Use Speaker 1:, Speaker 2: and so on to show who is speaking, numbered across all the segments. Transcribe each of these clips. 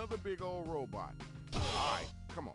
Speaker 1: another big old robot. All right, come on.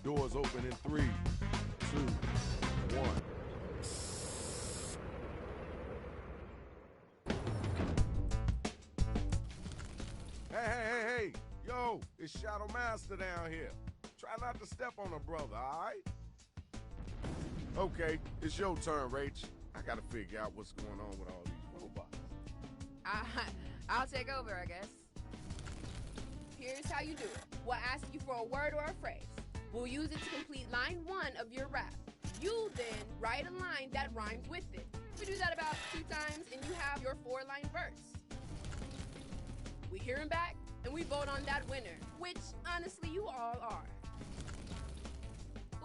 Speaker 1: Doors open in 3, 2, 1. Hey. Yo, it's Shadow Master down here. Try not to step on a brother, all right? Okay, it's your turn, Rach. I gotta figure out what's going on with all these robots.
Speaker 2: I'll take over, I guess. Here's how you do it. We'll ask you for a word or a phrase. We'll use it to complete line 1 of your rap. You then write a line that rhymes with it. We do that about 2 times, and you have your 4-line verse. We hear him back, and we vote on that winner, which, honestly, you all are.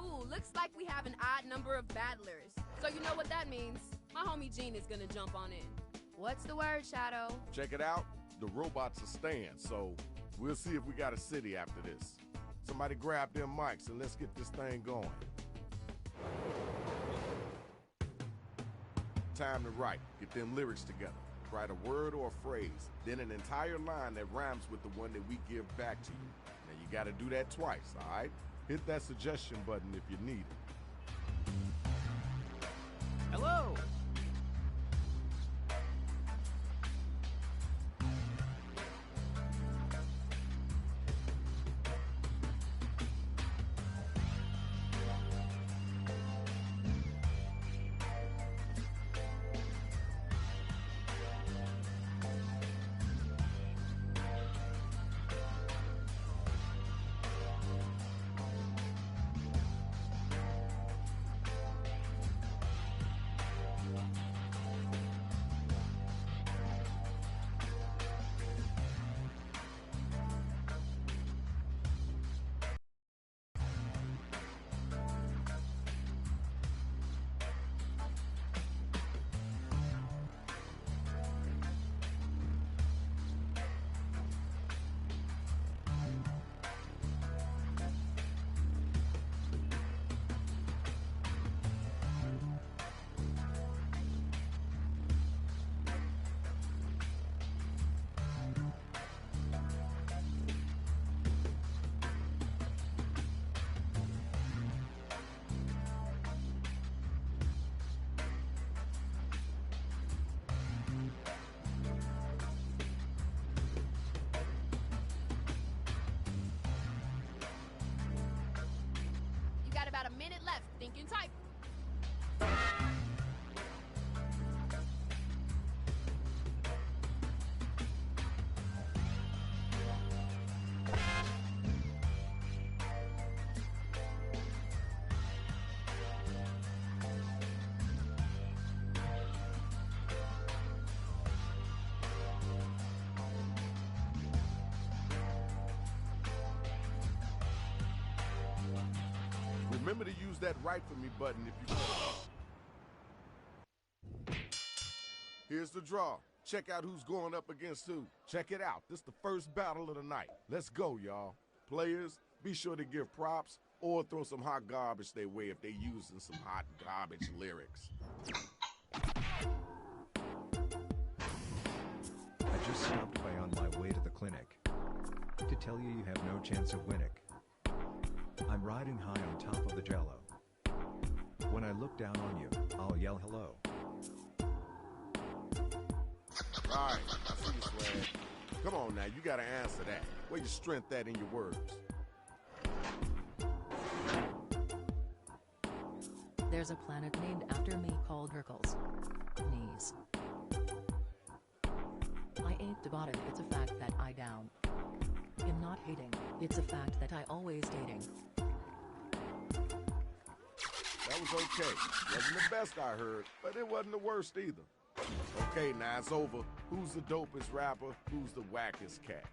Speaker 2: Ooh, looks like we have an odd number of battlers. So you know what that means. My homie Gene is gonna jump on in. What's the word, Shadow?
Speaker 1: Check it out. The robots are staying, so we'll see if we got a city after this. Somebody grab them mics and let's get this thing going. Time to write. Get them lyrics together. Write a word or a phrase, then an entire line that rhymes with the one that we give back to you. Now you gotta do that twice, all right? Hit that suggestion button if you need it.
Speaker 3: Hello!
Speaker 2: About a minute left. Think and type.
Speaker 1: Remember to use that write for me button if you... Here's the draw. Check out who's going up against who. Check it out. This is the first battle of the night. Let's go, y'all. Players, be sure to give props or throw some hot garbage their way if they're using some hot garbage lyrics.
Speaker 4: I just stopped by on my way to the clinic to tell you have no chance of winning. I'm riding high on top of the jello. When I look down on you, I'll yell hello.
Speaker 1: Alright, I see you, Swag. Come on now, you gotta answer that. Where your strength at in your words?
Speaker 5: There's a planet named after me called Hercules. Knees. I ain't devoted, it's a fact that I down. I'm not hating, it's a fact that I always dating.
Speaker 1: That was okay. Wasn't the best I heard, but it wasn't the worst either. Okay, now it's over. Who's the dopest rapper? Who's the wackest cat?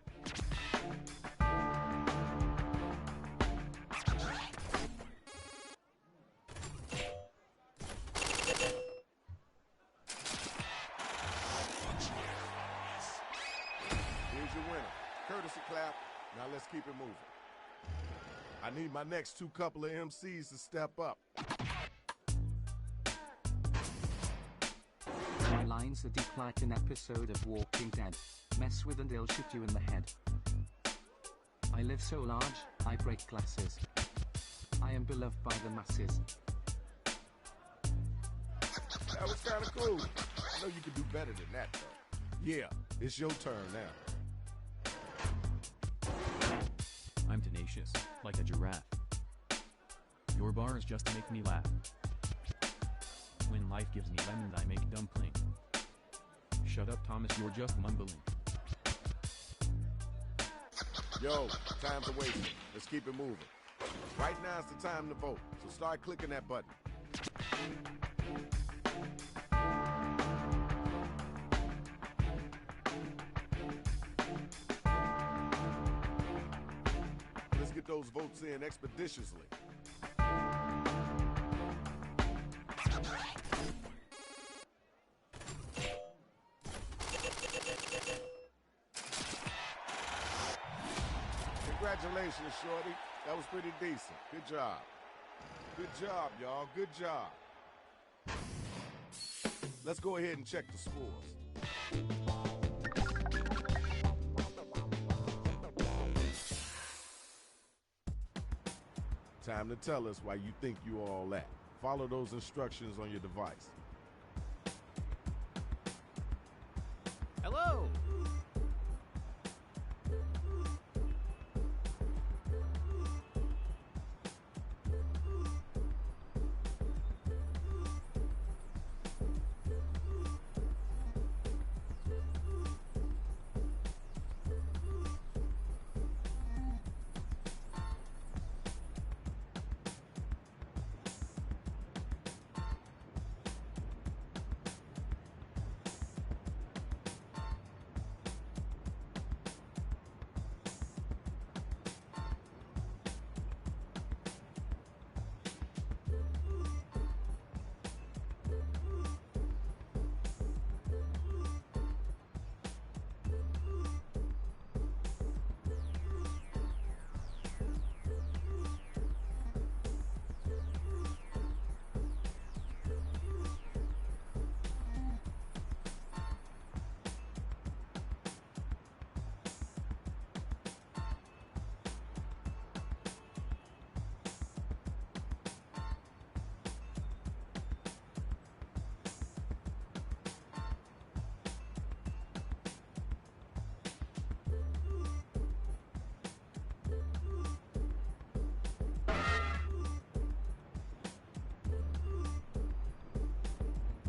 Speaker 1: Here's your winner. Courtesy clap. Now let's keep it moving. I need my next two couple of MCs to step up.
Speaker 3: My lines are deep like an episode of Walking Dead. Mess with and they'll shoot you in the head. I live so large, I break glasses. I am beloved by the masses.
Speaker 1: That was kind of cool. I know you can do better than that, though. Yeah, it's your turn now.
Speaker 6: I'm tenacious, like a giraffe. Your bars just make me laugh. When life gives me lemons, I make dumpling. Shut up, Thomas, you're just mumbling.
Speaker 1: Yo, time's a wasting. Let's keep it moving. Right now is the time to vote, so start clicking that button. Let's get those votes in expeditiously. Congratulations, Shorty. That was pretty decent. Good job. Good job, y'all. Good job. Let's go ahead and check the scores. Time to tell us why you think you all that. Follow those instructions on your device.
Speaker 3: Hello!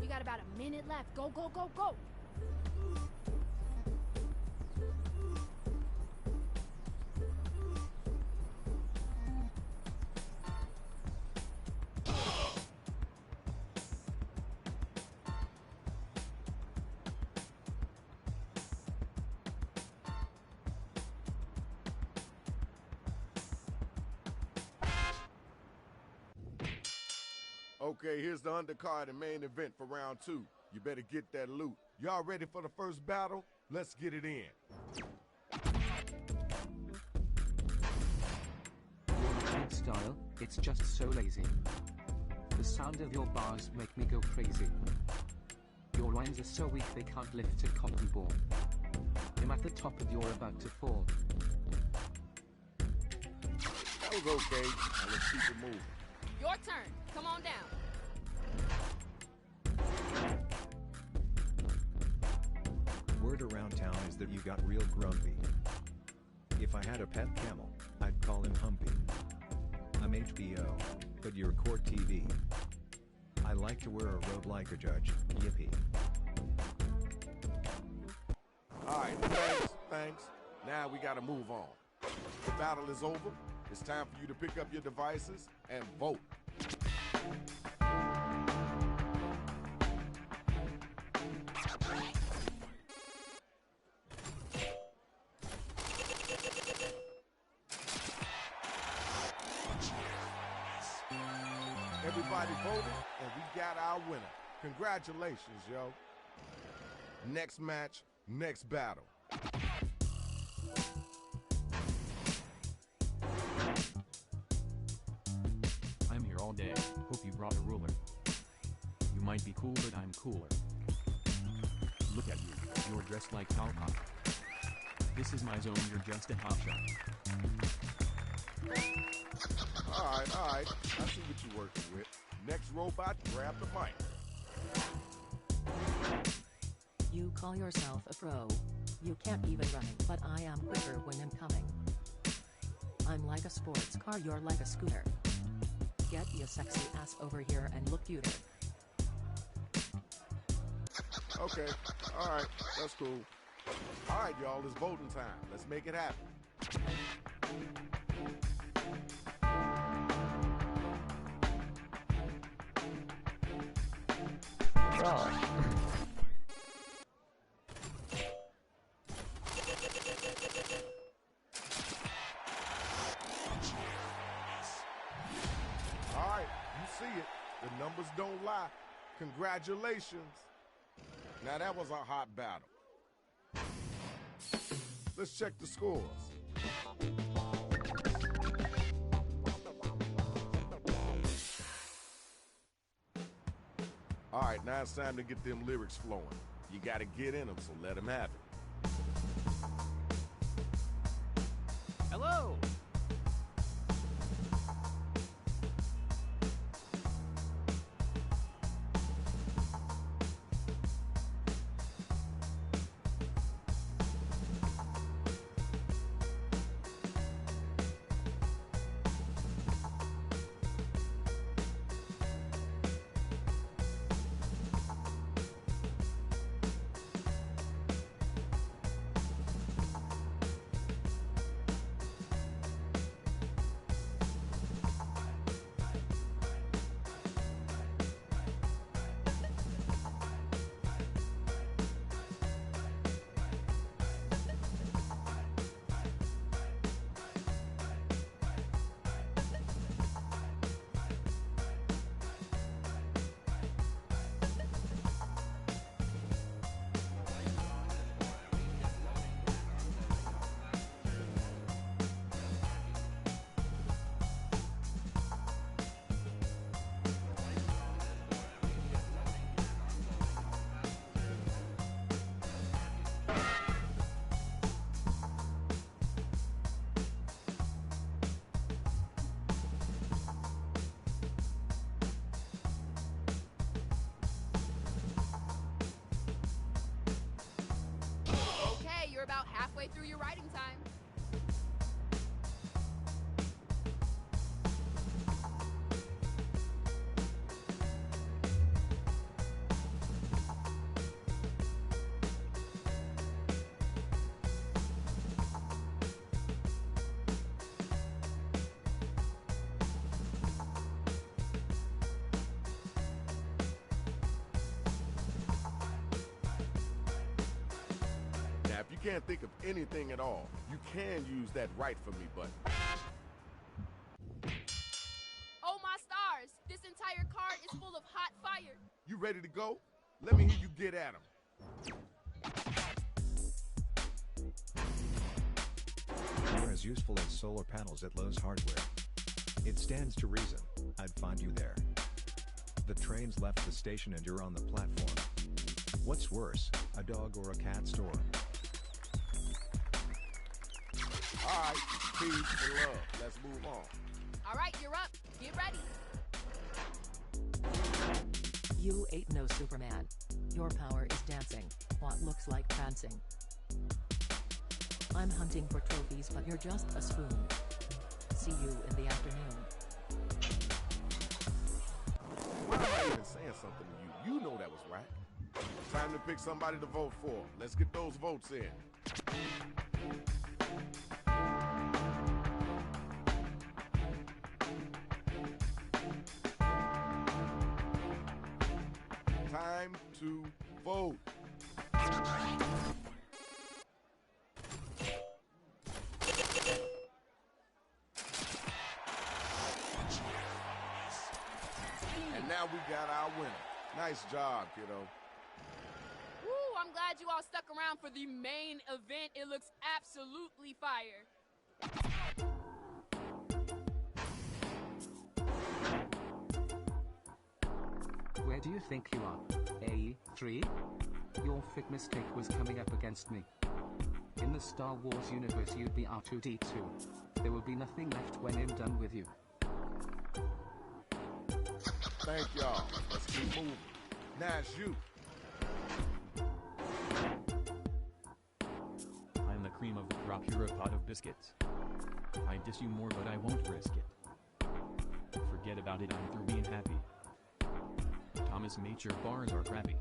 Speaker 2: We got about a minute left. Go, go, go, go.
Speaker 1: Okay, here's the undercard and main event for round two. You better get that loot. Y'all ready for the first battle? Let's get it in.
Speaker 3: Your style, it's just so lazy. The sound of your bars make me go crazy. Your rhymes are so weak they can't lift a cotton ball. I'm at the top and you're about to fall.
Speaker 1: That was okay. Now let's keep it moving.
Speaker 2: Your turn. Come on down.
Speaker 4: word around town is that you got real grumpy. If I had a pet camel, I'd call him Humpy. I'm HBO, but you're Court TV. I like to wear a robe like a judge, yippee.
Speaker 1: Alright, thanks. Now we gotta move on. The battle is over. It's time for you to pick up your devices and vote. Everybody voted, and we got our winner. Congratulations, yo. Next match, next battle.
Speaker 6: I'm here all day. Hope you brought a ruler. You might be cool, but I'm cooler. Look at you. You're dressed like Pop Pop. This is my zone. You're just a hot shot.
Speaker 1: Alright. I see what you're working with. Next robot, grab the mic.
Speaker 5: You call yourself a pro. You can't even run, but I am quicker when I'm coming. I'm like a sports car, you're like a scooter. Get your sexy ass over here and look cuter.
Speaker 1: Okay, alright, that's cool. Alright, y'all, it's voting time. Let's make it happen. Alright, you see it. The numbers don't lie. Congratulations. Now that was a hot battle. Let's check the scores. All right, now it's time to get them lyrics flowing. You gotta get in them, so let them have it.
Speaker 6: Hello!
Speaker 2: About halfway through your writing time.
Speaker 1: Can't think of anything at all, you can use that Write For Me button.
Speaker 2: Oh my stars! This entire card is full of hot fire.
Speaker 1: You ready to go? Let me hear you get at 'em.
Speaker 4: You're as useful as solar panels at Lowe's Hardware. It stands to reason, I'd find you there. The train's left the station and you're on the platform. What's worse, a dog or a cat store?
Speaker 1: All right, peace and love. Let's move on.
Speaker 2: All right, you're up. Get ready.
Speaker 5: You ain't no Superman. Your power is dancing. what looks like prancing. I'm hunting for trophies, but you're just a spoon. See you in the afternoon.
Speaker 1: Why am I even saying something to you? You know that was right. Time to pick somebody to vote for. Let's get those votes in. Time to vote. And now we got our winner. Nice job, kiddo.
Speaker 2: Woo, I'm glad you all stuck around for the main event. It looks absolutely fire.
Speaker 3: Where do you think you are? A3? Your big mistake was coming up against me. In the Star Wars universe you'd be R2-D2. There will be nothing left when I'm done with you.
Speaker 1: Thank y'all. Let's keep moving. Now it's you.
Speaker 6: I'm the cream of the crop, you're a pot of biscuits. I diss you more, but I won't risk it. Forget about it, I'm through being happy. Thomas made your bars are crappy.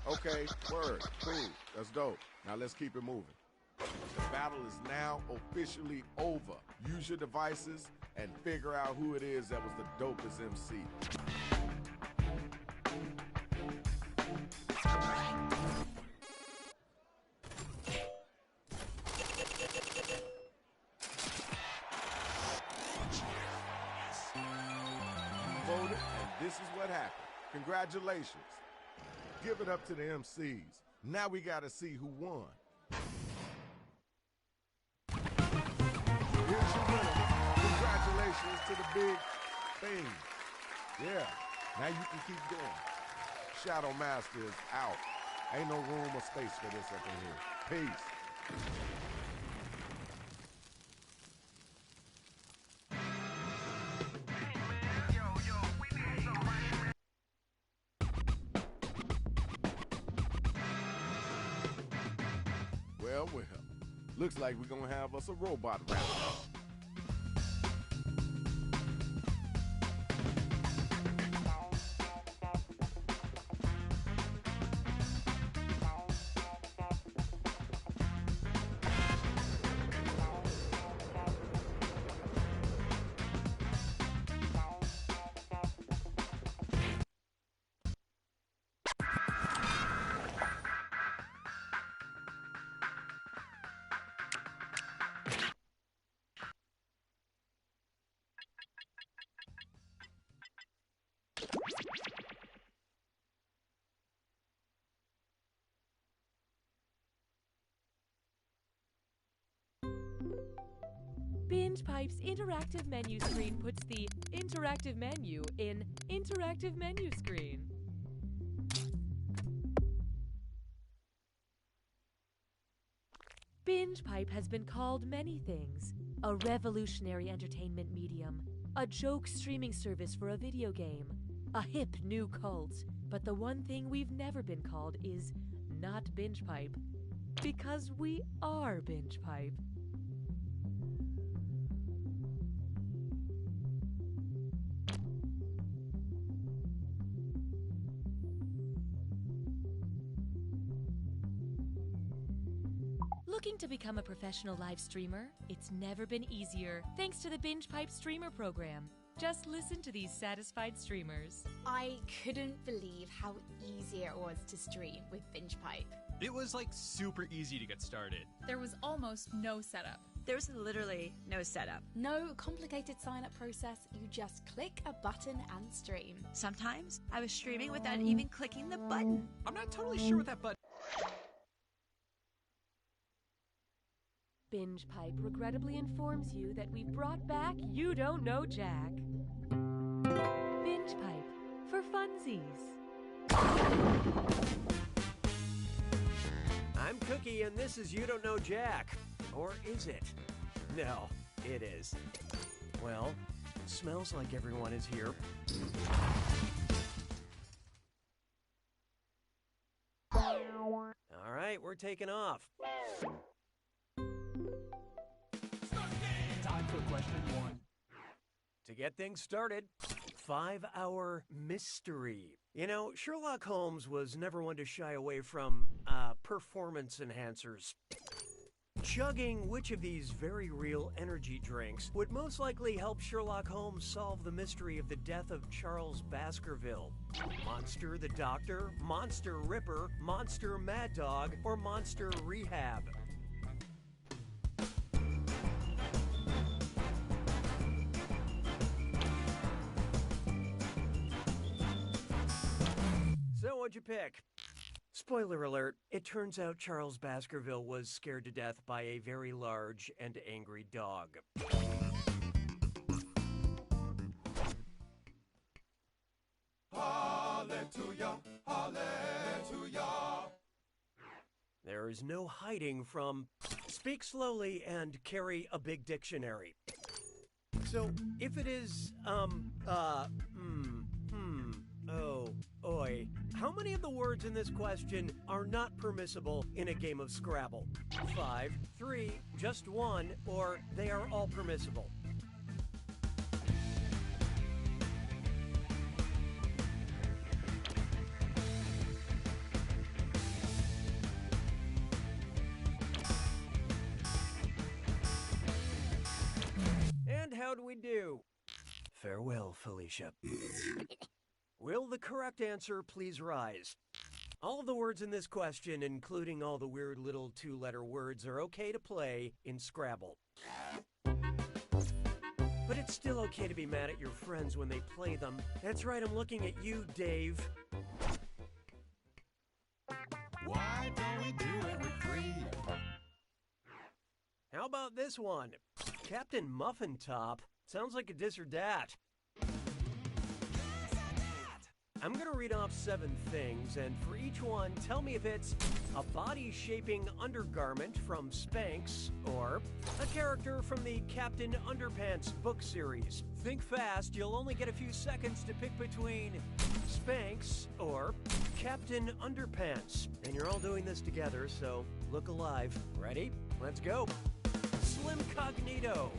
Speaker 1: Okay, word, cool, that's dope. Now let's keep it moving. The battle is now officially over. Use your devices and figure out who it is that was the dopest MC. You voted, and this is what happened. Congratulations. Give it up to the MCs. Now we gotta see who won. Here's your winner. Congratulations to the big thing. Yeah, now you can keep going. Shadow Master is out. Ain't no room or space for this up in here. Peace. Well, looks like we're gonna have us a robot round.
Speaker 7: Binge Pipe's interactive menu screen puts the interactive menu in interactive menu screen. Binge Pipe has been called many things. A revolutionary entertainment medium, a joke streaming service for a video game, a hip new cult. But the one thing we've never been called is not Binge Pipe. Because we are Binge Pipe. Looking to become a professional live streamer? It's never been easier thanks to the Binge Pipe Streamer program. Just listen to these satisfied streamers.
Speaker 8: I couldn't believe how easy it was to stream with Binge Pipe.
Speaker 9: It was like super easy to get started.
Speaker 10: There was almost no setup.
Speaker 11: There was literally no setup.
Speaker 8: No complicated sign-up process, you just click a button and stream.
Speaker 11: Sometimes I was streaming without even clicking the button.
Speaker 9: I'm not totally sure what that button...
Speaker 7: Binge Pipe regrettably informs you that we've brought back You Don't Know Jack. Binge Pipe for funsies.
Speaker 12: I'm Cookie, and this is You Don't Know Jack. Or is it? No, it is. Well, smells like everyone is here. taken off.
Speaker 9: Time for question 1.
Speaker 12: To get things started, 5-hour mystery. You know, Sherlock Holmes was never one to shy away from, performance enhancers. Chugging which of these very real energy drinks would most likely help Sherlock Holmes solve the mystery of the death of Charles Baskerville? Monster the Doctor, Monster Ripper, Monster Mad Dog, or Monster Rehab? So what'd you pick? Spoiler alert, it turns out Charles Baskerville was scared to death by a very large and angry dog.
Speaker 1: Hallelujah, hallelujah.
Speaker 12: There is no hiding from speak slowly and carry a big dictionary. So, if it is, oi, how many of the words in this question are not permissible in a game of Scrabble? 5, 3, just 1, or they are all permissible? And how do we do? Farewell, Felicia. Will the correct answer please rise? All of the words in this question, including all the weird little 2-letter words, are okay to play in Scrabble. But it's still okay to be mad at your friends when they play them. That's right, I'm looking at you, Dave.
Speaker 9: Why don't we do it for free?
Speaker 12: How about this one? Captain Muffin Top. Sounds like a dis or dat. I'm going to read off 7 things, and for each one, tell me if it's a body-shaping undergarment from Spanx, or a character from the Captain Underpants book series. Think fast, you'll only get a few seconds to pick between Spanx or Captain Underpants. And you're all doing this together, so look alive. Ready? Let's go. Slim Cognito.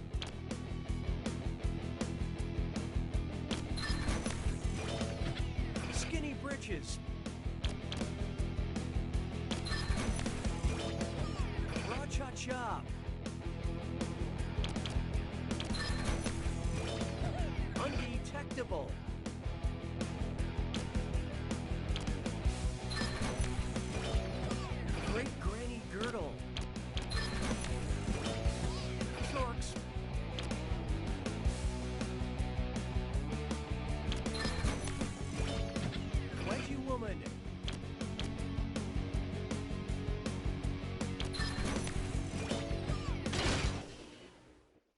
Speaker 12: Skinny Britches. Ra-cha-cha. Undetectable. Great Granny Girdle. Torx. Wedgie Woman.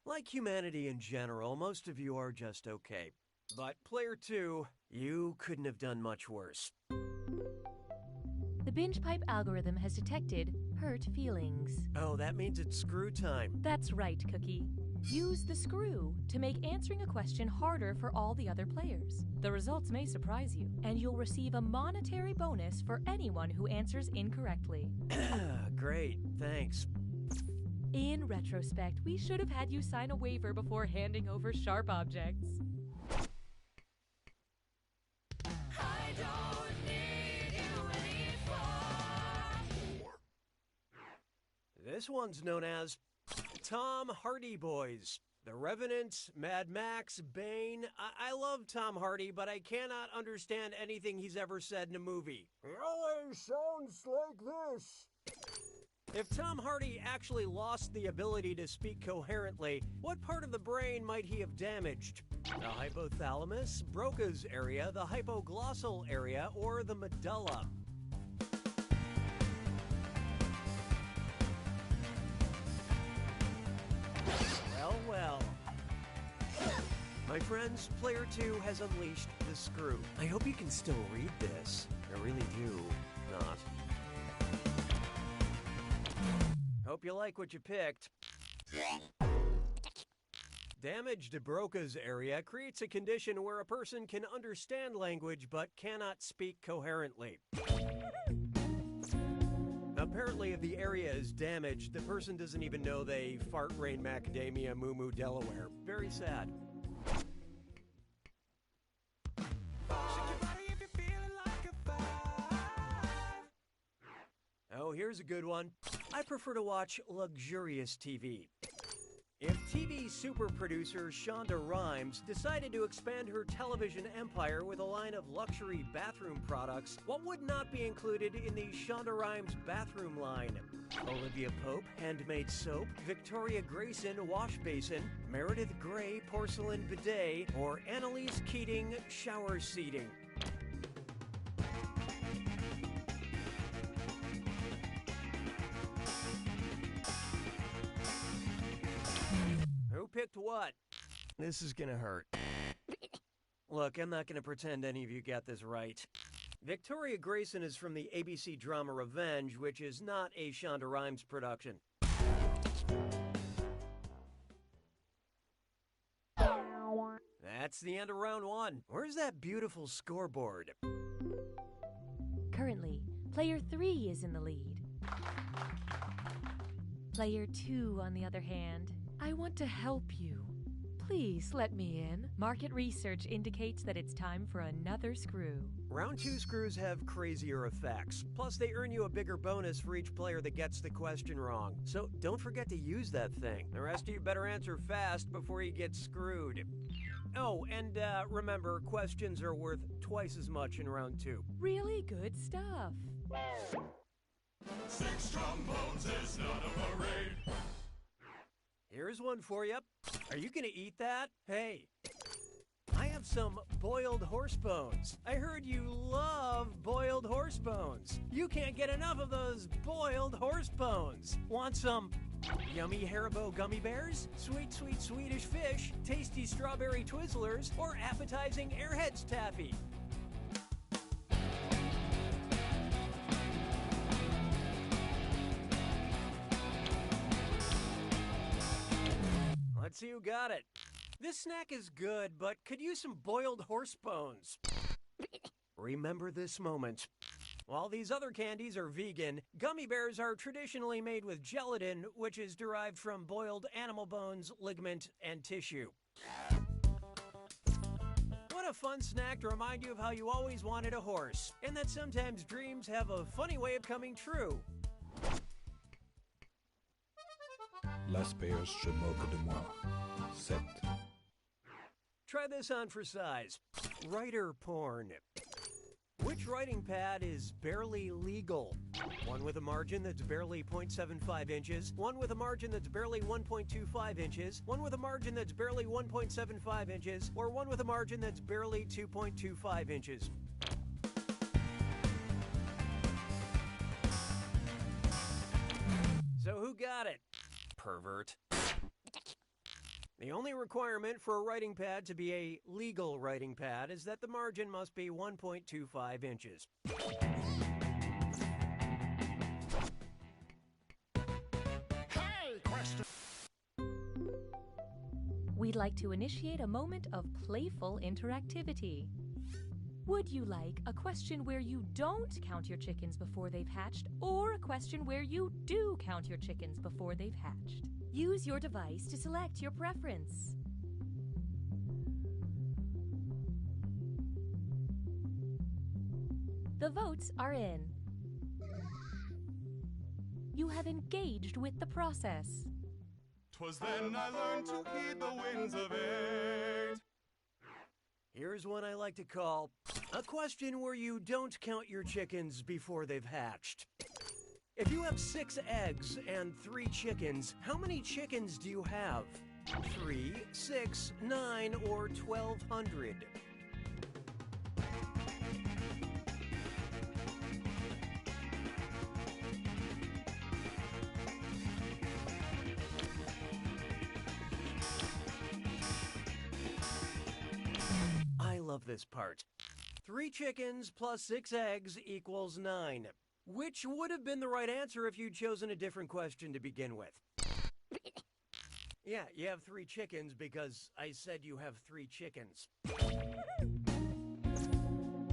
Speaker 12: Like humanity in general, most of you are just okay. But player 2, you couldn't have done much worse.
Speaker 7: The binge pipe algorithm has detected hurt feelings.
Speaker 12: Oh, that means it's screw time.
Speaker 7: That's right, Cookie. Use the screw to make answering a question harder for all the other players. The results may surprise you, and you'll receive a monetary bonus for anyone who answers incorrectly.
Speaker 12: Great, thanks.
Speaker 7: In retrospect, we should have had you sign a waiver before handing over sharp objects.
Speaker 13: I don't need you anymore.
Speaker 12: This one's known as Tom Hardy Boys. The Revenant, Mad Max, Bane. I love Tom Hardy, but I cannot understand anything he's ever said in a movie. It always sounds like this. If Tom Hardy actually lost the ability to speak coherently, what part of the brain might he have damaged? The hypothalamus, Broca's area, the hypoglossal area, or the medulla? Well. My friends, player 2 has unleashed the screw. I hope you can still read this. I really do not. Hope you like what you picked. Damage to Broca's area creates a condition where a person can understand language but cannot speak coherently. Apparently, if the area is damaged, the person doesn't even know they fart rain macadamia moo moo Delaware. Very sad. Oh, here's a good one. I prefer to watch luxurious TV. If TV super producer Shonda Rhimes decided to expand her television empire with a line of luxury bathroom products, what would not be included in the Shonda Rhimes bathroom line? Olivia Pope handmade soap, Victoria Grayson wash basin, Meredith Grey porcelain bidet, or Annalise Keating shower seating? Who picked what? This is gonna hurt. Look, I'm not gonna pretend any of you got this right. Victoria Grayson is from the ABC drama Revenge, which is not a Shonda Rhimes production. That's the end of round one. Where's that beautiful scoreboard?
Speaker 7: Currently, player 3 is in the lead. Player 2, on the other hand, I want to help you. Please let me in. Market research indicates that it's time for another screw.
Speaker 12: Round 2 screws have crazier effects. Plus, they earn you a bigger bonus for each player that gets the question wrong. So don't forget to use that thing. The rest of you better answer fast before you get screwed. Oh, and remember, questions are worth twice as much in round 2.
Speaker 7: Really good stuff.
Speaker 9: 6 trombones is not a parade.
Speaker 12: Here's one for you. Are you gonna eat that? Hey, I have some boiled horse bones. I heard you love boiled horse bones. You can't get enough of those boiled horse bones. Want some yummy Haribo gummy bears? Sweet, sweet Swedish fish? Tasty strawberry Twizzlers? Or appetizing Airheads taffy? Let's see who got it. This snack is good, but could use some boiled horse bones. Remember this moment. While these other candies are vegan, gummy bears are traditionally made with gelatin, which is derived from boiled animal bones, ligament, and tissue. What a fun snack to remind you of how you always wanted a horse, and that sometimes dreams have a funny way of coming true.
Speaker 14: Las payeurs se moquent de moi. 7.
Speaker 12: Try this on for size. Writer porn. Which writing pad is barely legal? One with a margin that's barely 0.75 inches, one with a margin that's barely 1.25 inches, one with a margin that's barely 1.75 inches, or one with a margin that's barely 2.25 inches. So who got it? Pervert. The only requirement for a writing pad to be a legal writing pad is that the margin must be 1.25 inches.
Speaker 9: Hey, question.
Speaker 7: We'd like to initiate a moment of playful interactivity. Would you like a question where you don't count your chickens before they've hatched, or a question where you do count your chickens before they've hatched? Use your device to select your preference. The votes are in. You have engaged with the process.
Speaker 9: 'Twas then I learned to heed the winds of age.
Speaker 12: Here's one I like to call a question where you don't count your chickens before they've hatched. If you have 6 eggs and 3 chickens, how many chickens do you have? 3, 6, 9, or 1,200? I love this part. 3 chickens plus 6 eggs equals 9. Which would have been the right answer if you'd chosen a different question to begin with. Yeah, you have 3 chickens because I said you have 3 chickens.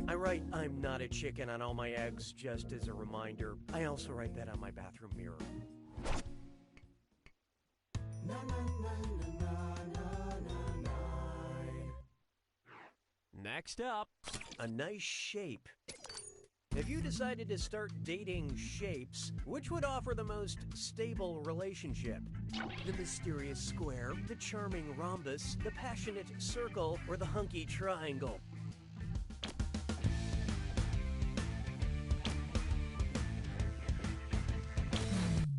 Speaker 12: I write I'm not a chicken on all my eggs just as a reminder. I also write that on my bathroom mirror. Next up, a nice shape. If you decided to start dating shapes, which would offer the most stable relationship? The mysterious square, the charming rhombus, the passionate circle, or the hunky triangle?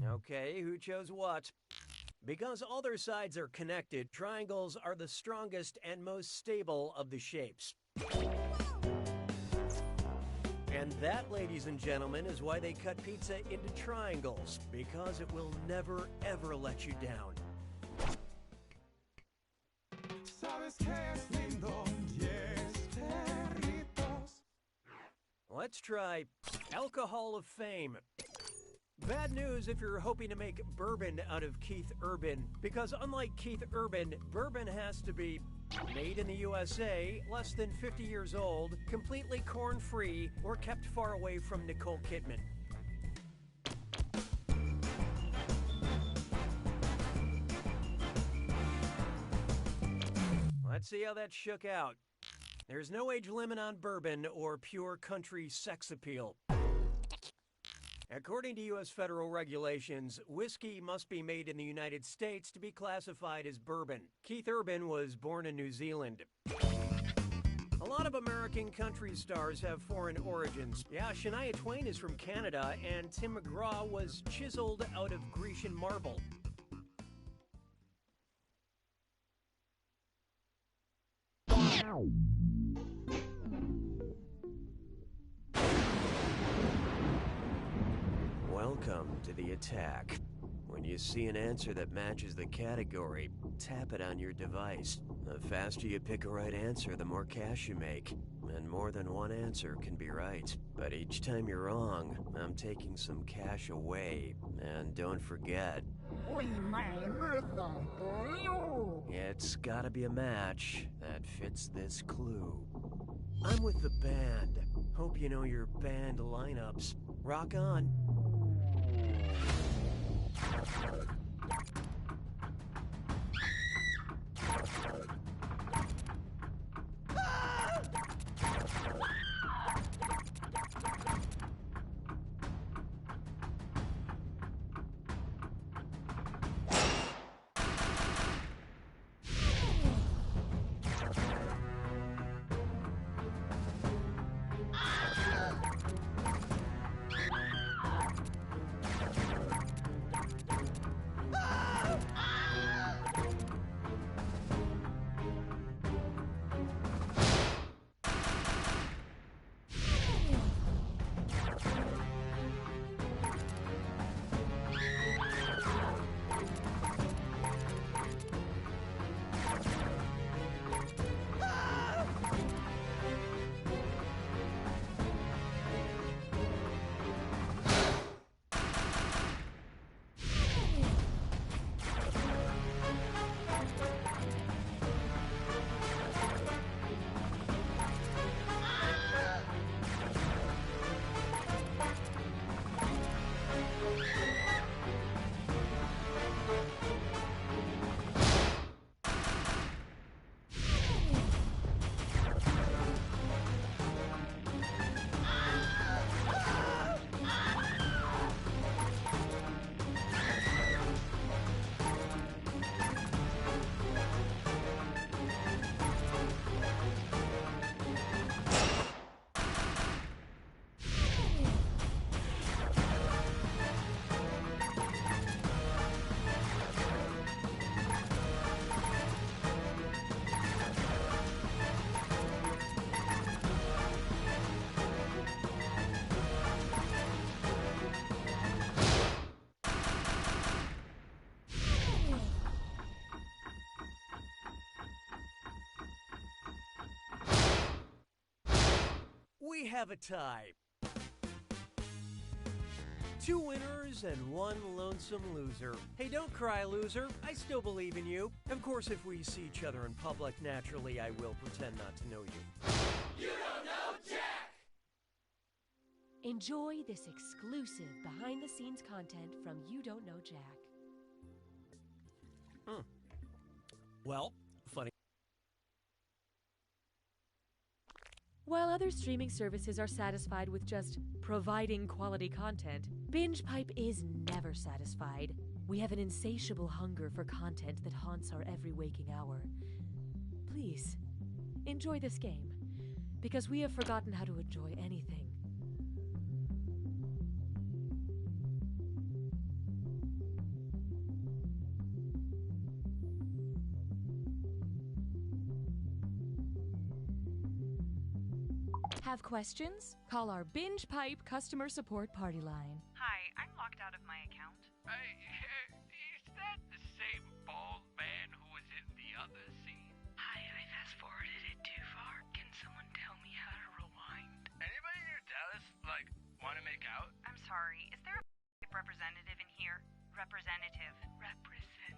Speaker 12: Okay, who chose what? Because all their sides are connected, triangles are the strongest and most stable of the shapes. And that, ladies and gentlemen, is why they cut pizza into triangles, because it will never, ever let you down. Let's try Alcohol of Fame. Bad news if you're hoping to make bourbon out of Keith Urban, because unlike Keith Urban, bourbon has to be made in the USA, less than 50 years old, completely corn-free, or kept far away from Nicole Kidman. Let's see how that shook out. There's no age limit on bourbon or pure country sex appeal. According to U.S. federal regulations, whiskey must be made in the United States to be classified as bourbon. Keith Urban was born in New Zealand. A lot of American country stars have foreign origins. Yeah, Shania Twain is from Canada, and Tim McGraw was chiseled out of Grecian marble. Welcome to the attack. When you see an answer that matches the category, tap it on your device. The faster you pick a right answer, the more cash you make. And more than one answer can be right. But each time you're wrong, I'm taking some cash away. And don't forget, it's gotta be a match that fits this clue. I'm with the band. Hope you know your band lineups. Rock on. We have a tie. 2 winners and 1 lonesome loser. Hey, don't cry, loser. I still believe in you. Of course, if we see each other in public, naturally, I will pretend not to know you.
Speaker 13: You don't know Jack!
Speaker 7: Enjoy this exclusive behind-the-scenes content from You Don't Know Jack.
Speaker 12: Well, funny.
Speaker 7: While other streaming services are satisfied with just providing quality content, BingePipe is never satisfied. We have an insatiable hunger for content that haunts our every waking hour. Please, enjoy this game, because we have forgotten how to enjoy anything. Have questions? Call our BingePipe customer support party line.
Speaker 15: Hi, I'm locked out of my account.
Speaker 16: Is that the same bald man who was in the other scene?
Speaker 15: Hi, I fast-forwarded it too far. Can someone tell me how to rewind?
Speaker 16: Anybody near Dallas, want to make out?
Speaker 15: I'm sorry, is there a representative in here? Representative. Representative.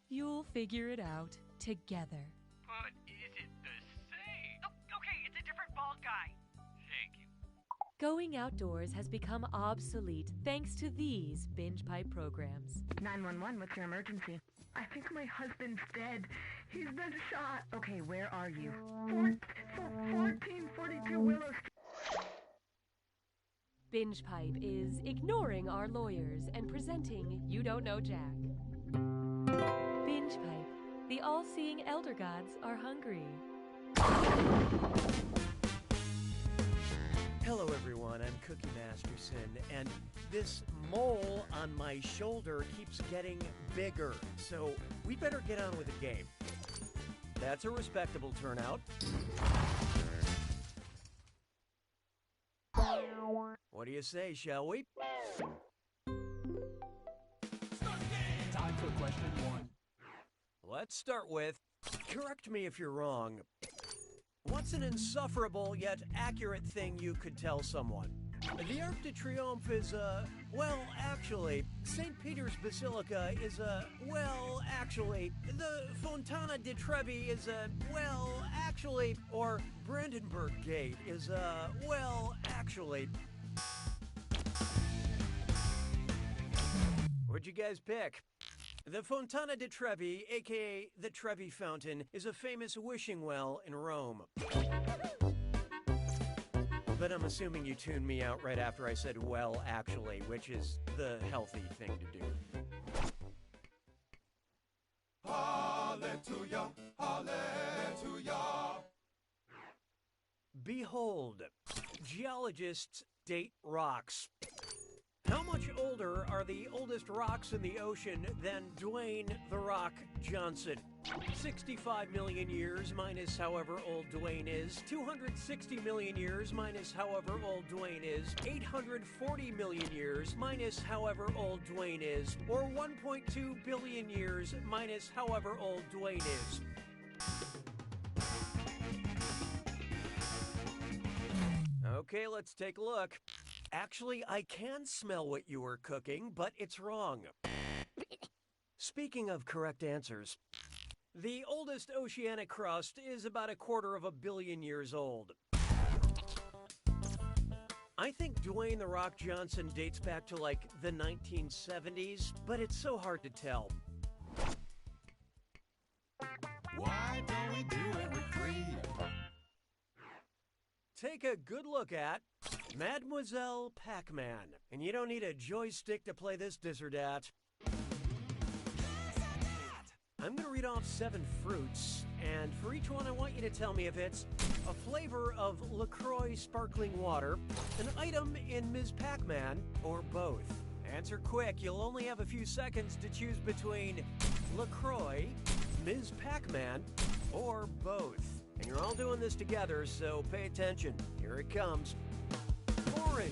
Speaker 7: You'll figure it out together.
Speaker 16: But is it the same?
Speaker 15: Oh, okay, it's a different bald guy.
Speaker 16: Thank you.
Speaker 7: Going outdoors has become obsolete thanks to these BingePipe programs.
Speaker 17: 911, what's your emergency? I think my husband's dead. He's been shot. Okay, where are you? 1442 Willow Street.
Speaker 7: BingePipe is ignoring our lawyers and presenting You Don't Know Jack. BingePipe, the all-seeing elder gods are hungry.
Speaker 12: Hello, everyone. I'm Cookie Masterson, and this mole on my shoulder keeps getting bigger, so we better get on with the game. That's a respectable turnout. What do you say, shall we?
Speaker 16: Time for question 1.
Speaker 12: Let's start with, correct me if you're wrong. What's an insufferable yet accurate thing you could tell someone? The Arc de Triomphe is well, actually, St. Peter's Basilica is well, actually, the Fontana di Trevi is well, actually, or Brandenburg Gate is well, actually. What'd you guys pick? The Fontana di Trevi, aka the Trevi Fountain, is a famous wishing well in Rome. But I'm assuming you tuned me out right after I said, well, actually, which is the healthy thing to do.
Speaker 9: Hallelujah, hallelujah.
Speaker 12: Behold, geologists date rocks. How much older are the oldest rocks in the ocean than Dwayne "The Rock" Johnson? 65 million years minus however old Dwayne is, 260 million years minus however old Dwayne is, 840 million years minus however old Dwayne is, or 1.2 billion years minus however old Dwayne is. Okay, let's take a look. Actually, I can smell what you were cooking, but it's wrong. Speaking of correct answers, the oldest oceanic crust is about 250 million years old. I think Dwayne "The Rock" Johnson dates back to like the 1970s, but it's so hard to tell.
Speaker 9: Why don't we do it for free?
Speaker 12: Take a good look at Mademoiselle Pac-Man. And you don't need a joystick to play this dis or dat. I'm going to read off 7 fruits, and for each one I want you to tell me if it's a flavor of LaCroix sparkling water, an item in Ms. Pac-Man, or both. Answer quick, you'll only have a few seconds to choose between LaCroix, Ms. Pac-Man, or both. And you're all doing this together, so pay attention. Here it comes. Orange.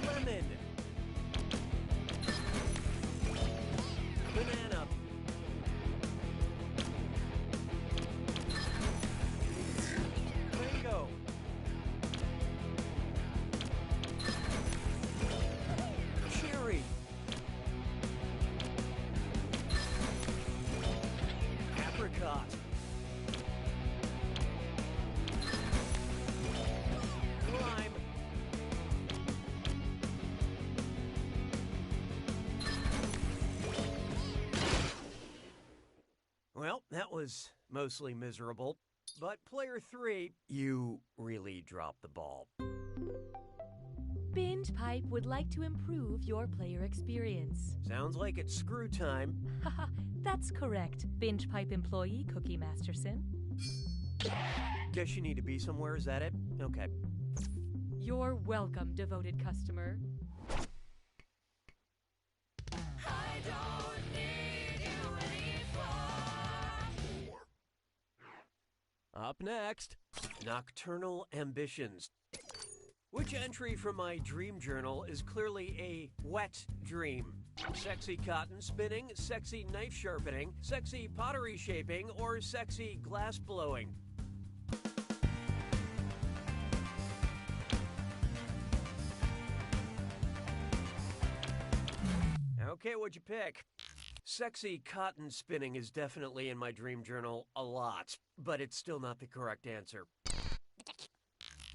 Speaker 12: Lemon. Banana. Mango. Cherry. that was mostly miserable. But player 3, you really dropped the ball.
Speaker 7: Binge Pipe would like to improve your player experience.
Speaker 12: Sounds like it's screw time.
Speaker 7: Haha, that's correct, Binge Pipe employee Cookie Masterson.
Speaker 12: Guess you need to be somewhere, is that it? Okay.
Speaker 7: You're welcome, devoted customer.
Speaker 13: I don't need you anymore.
Speaker 12: Up next, Nocturnal Ambitions. Which entry from my dream journal is clearly a wet dream? Sexy cotton spinning, sexy knife sharpening, sexy pottery shaping, or sexy glass blowing? Okay, what'd you pick? Sexy cotton spinning is definitely in my dream journal a lot, but it's still not the correct answer.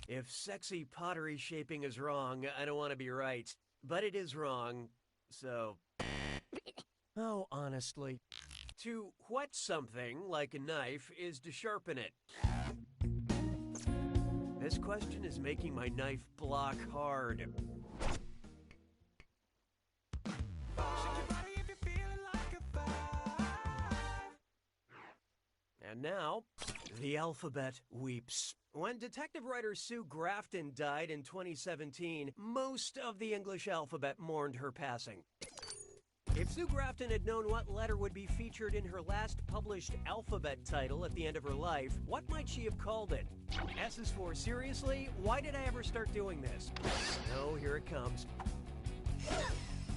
Speaker 12: If sexy pottery shaping is wrong, I don't want to be right, but it is wrong, so... Oh, honestly. To whet something, like a knife, is to sharpen it. This question is making my knife block hard. And now, the alphabet weeps. When detective writer Sue Grafton died in 2017, most of the English alphabet mourned her passing. If Sue Grafton had known what letter would be featured in her last published alphabet title at the end of her life, what might she have called it? S is for seriously? Why did I ever start doing this? Oh, here it comes.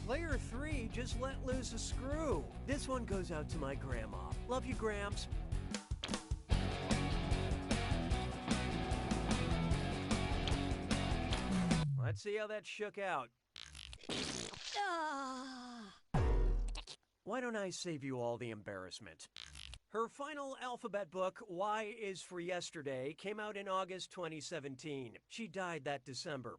Speaker 12: Player 3 just let loose a screw. This one goes out to my grandma. Love you, Gramps. Let's see how that shook out. Why don't I save you all the embarrassment? Her final alphabet book, Y is for Yesterday, came out in August 2017. She died that December.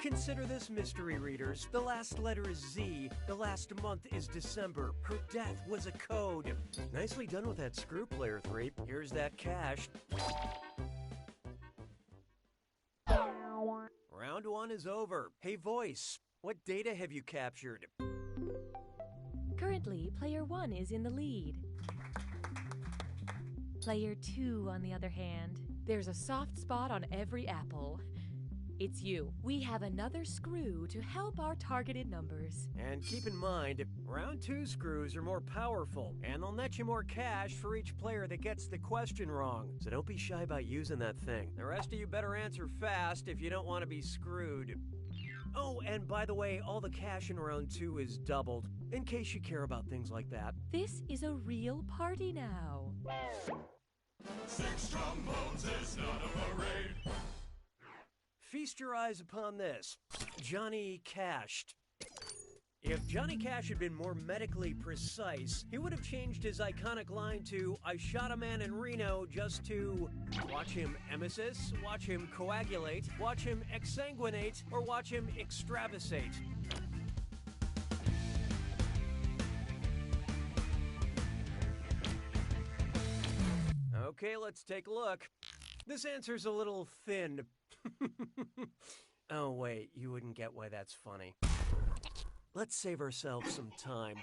Speaker 12: Consider this, mystery readers. The last letter is Z. The last month is December. Her death was a code. Nicely done with that screw, player 3. Here's that cash. Round 1 is over. Hey, voice, what data have you captured?
Speaker 7: Currently, player 1 is in the lead. Player 2, on the other hand, there's a soft spot on every apple. It's you. We have another screw to help our targeted numbers.
Speaker 12: And keep in mind, round 2 screws are more powerful, and they'll net you more cash for each player that gets the question wrong. So don't be shy about using that thing. The rest of you better answer fast if you don't want to be screwed. Oh, and by the way, all the cash in round 2 is doubled, in case you care about things like that.
Speaker 7: This is a real party now.
Speaker 9: 6 trombones is not a parade.
Speaker 12: Feast your eyes upon this. Johnny Cashed. If Johnny Cash had been more medically precise, he would have changed his iconic line to, "I shot a man in Reno," just to watch him emesis, watch him coagulate, watch him exsanguinate, or watch him extravasate. Okay, let's take a look. This answer's a little thin. Oh, wait, you wouldn't get why that's funny. Let's save ourselves some time.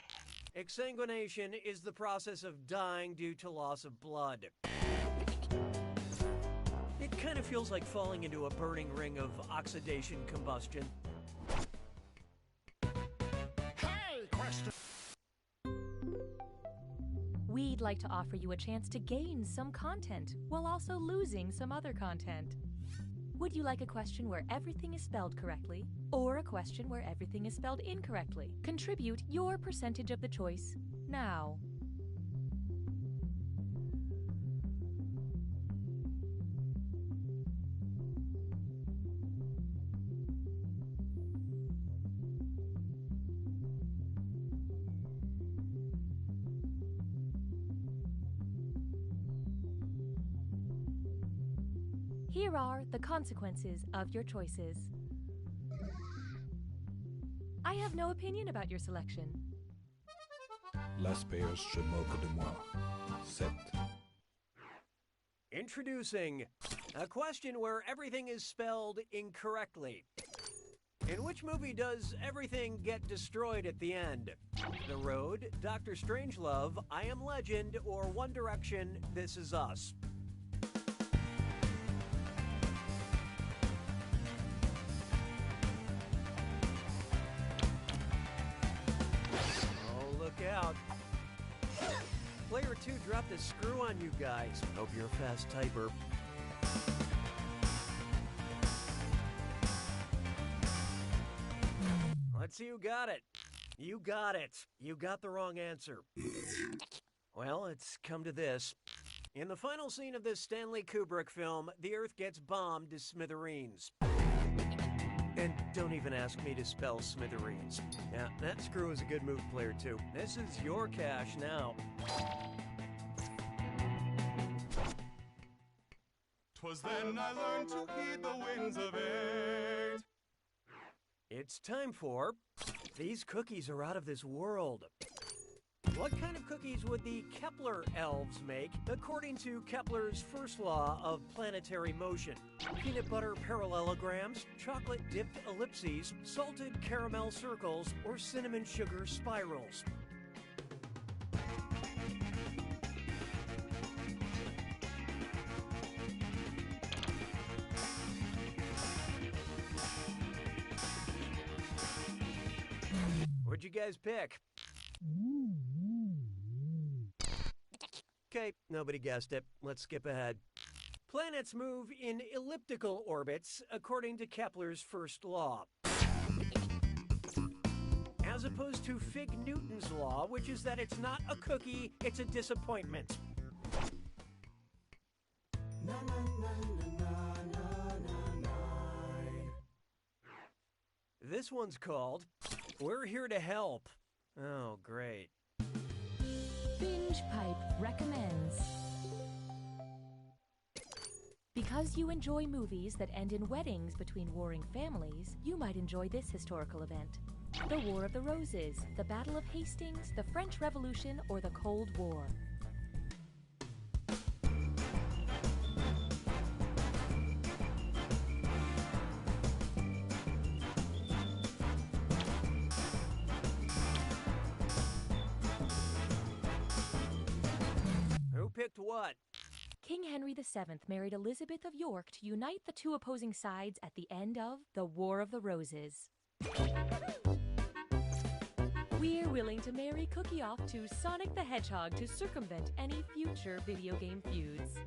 Speaker 12: Exsanguination is the process of dying due to loss of blood. It kind of feels like falling into a burning ring of oxidation combustion.
Speaker 9: Hey, question.
Speaker 7: We'd like to offer you a chance to gain some content while also losing some other content. Would you like a question where everything is spelled correctly, or a question where everything is spelled incorrectly? Contribute your percentage of the choice now. Here are the consequences of your choices. I have no opinion about your selection.
Speaker 14: L'asperge se moque de moi. 7.
Speaker 12: Introducing a question where everything is spelled incorrectly. In which movie does everything get destroyed at the end? The Road, Dr. Strangelove, I Am Legend, or One Direction, This Is Us? Oh, look out. Player 2 dropped a screw on you guys. Hope you're a fast typer. Let's see who got it. You got it. You got the wrong answer. Well, it's come to this. In the final scene of this Stanley Kubrick film, the Earth gets bombed to smithereens. And don't even ask me to spell smithereens. Yeah, that screw is a good move, player 2. This is your cash now.
Speaker 9: 'Twas then I learned to heed the winds of eight.
Speaker 12: It's time for These Cookies Are Out of This World. What kind of cookies would the Kepler elves make according to Kepler's first law of planetary motion? Peanut butter parallelograms, chocolate dipped ellipses, salted caramel circles, or cinnamon sugar spirals? What'd you guys pick? Okay, nobody guessed it. Let's skip ahead. Planets move in elliptical orbits according to Kepler's first law, as opposed to Fig Newton's law, which is that it's not a cookie, it's a disappointment. This one's called We're Here to Help. Oh, great.
Speaker 7: Binge Pipe recommends. Because you enjoy movies that end in weddings between warring families, you might enjoy this historical event. The War of the Roses, the Battle of Hastings, the French Revolution, or the Cold War.
Speaker 12: Picked what?
Speaker 7: King Henry VII married Elizabeth of York to unite the two opposing sides at the end of the War of the Roses. We're willing to marry Cookie off to Sonic the Hedgehog to circumvent any future video game feuds.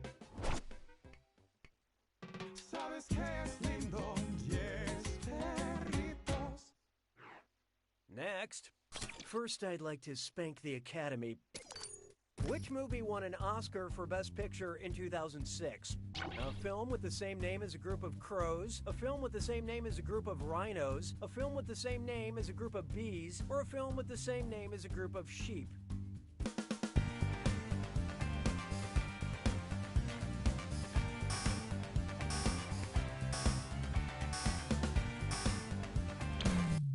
Speaker 12: Next, first I'd like to spank the Academy. Which movie won an Oscar for Best Picture in 2006? A film with the same name as a group of crows, a film with the same name as a group of rhinos, a film with the same name as a group of bees, or a film with the same name as a group of sheep?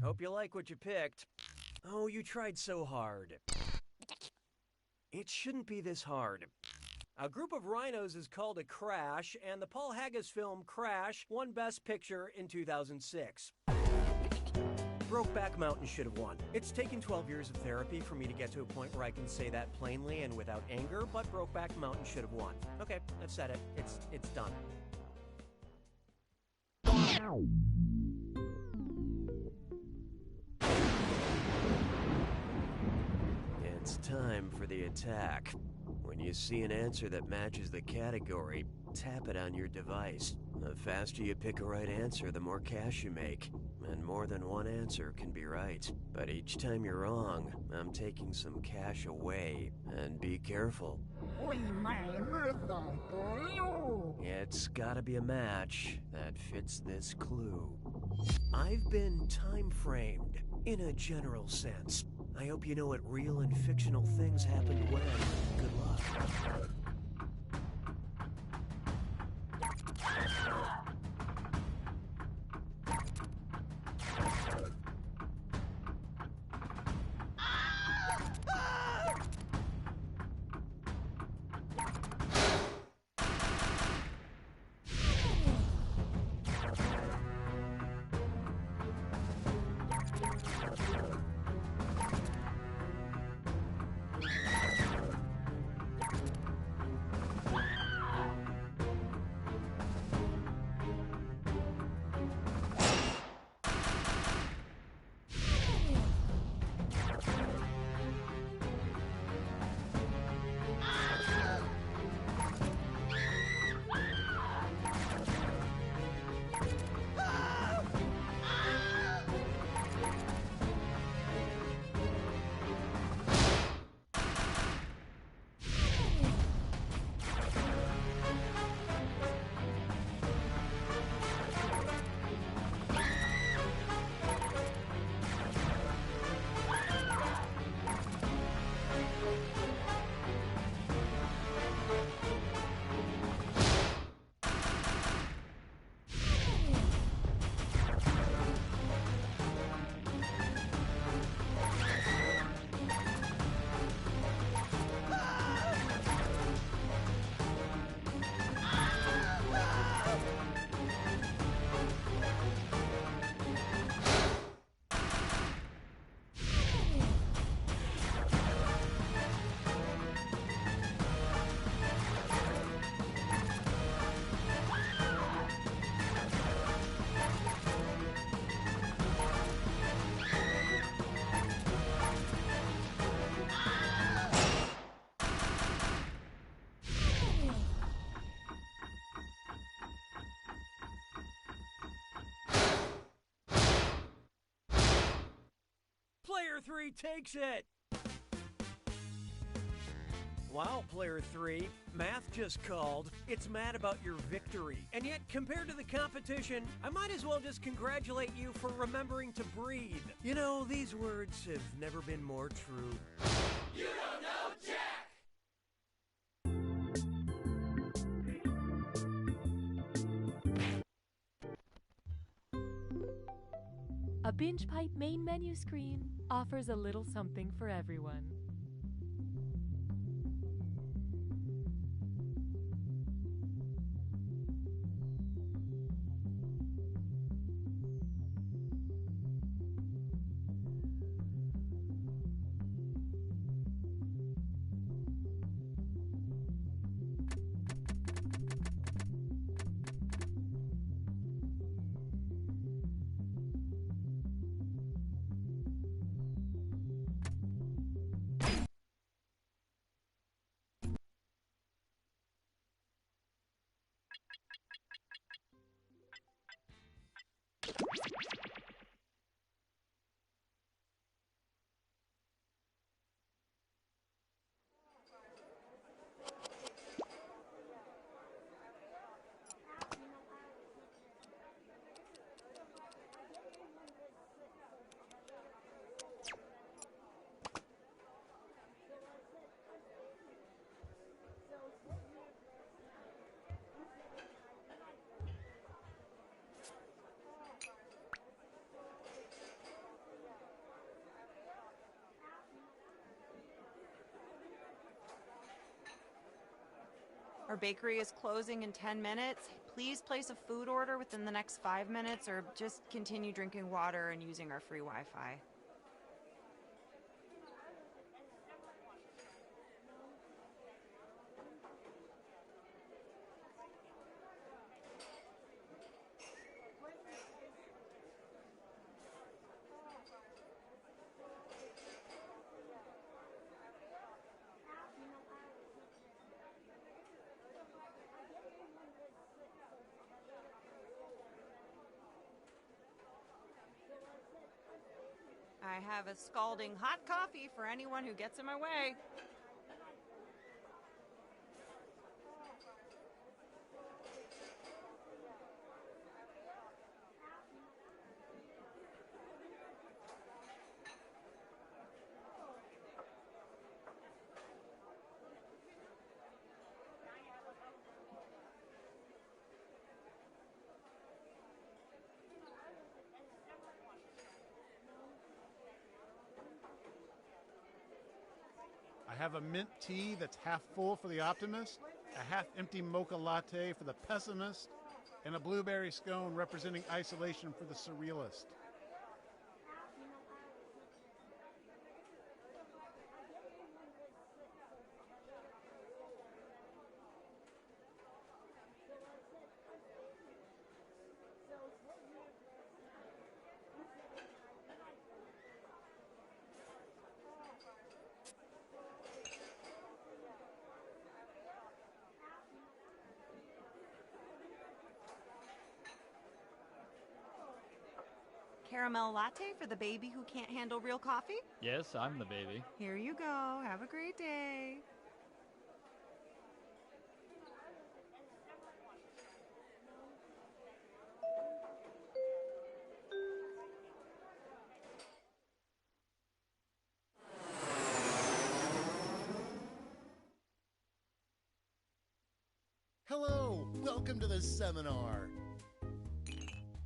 Speaker 12: Hope you like what you picked. Oh, you tried so hard. It shouldn't be this hard. A group of rhinos is called a crash, and the Paul Haggis film Crash won Best Picture in 2006. Brokeback Mountain should have won. It's taken 12 years of therapy for me to get to a point where I can say that plainly and without anger, but Brokeback Mountain should have won. Okay, I've said it. It's done. It's time for the attack. When you see an answer that matches the category, tap it on your device. The faster you pick a right answer, the more cash you make. And more than one answer can be right. But each time you're wrong, I'm taking some cash away. And be careful. It's gotta be a match that fits this clue. I've been time-framed, in a general sense. I hope you know what real and fictional things happened when. Good luck. Player 3 takes it! Wow, Player 3, math just called. It's mad about your victory. And yet, compared to the competition, I might as well just congratulate you for remembering to breathe. You know, these words have never been more true.
Speaker 13: You don't know Jack!
Speaker 7: A binge pipe main menu screen offers a little something for everyone.
Speaker 18: Our bakery is closing in 10 minutes. Please place a food order within the next 5 minutes or just continue drinking water and using our free Wi-Fi. I have a scalding hot coffee for anyone who gets in my way.
Speaker 19: I have a mint tea that's half full for the optimist, a half empty mocha latte for the pessimist, and a blueberry scone representing isolation for the surrealist.
Speaker 18: Caramel latte for the baby who can't handle real coffee?
Speaker 20: Yes, I'm the baby.
Speaker 18: Here you go. Have a great day.
Speaker 21: Hello, welcome to the seminar.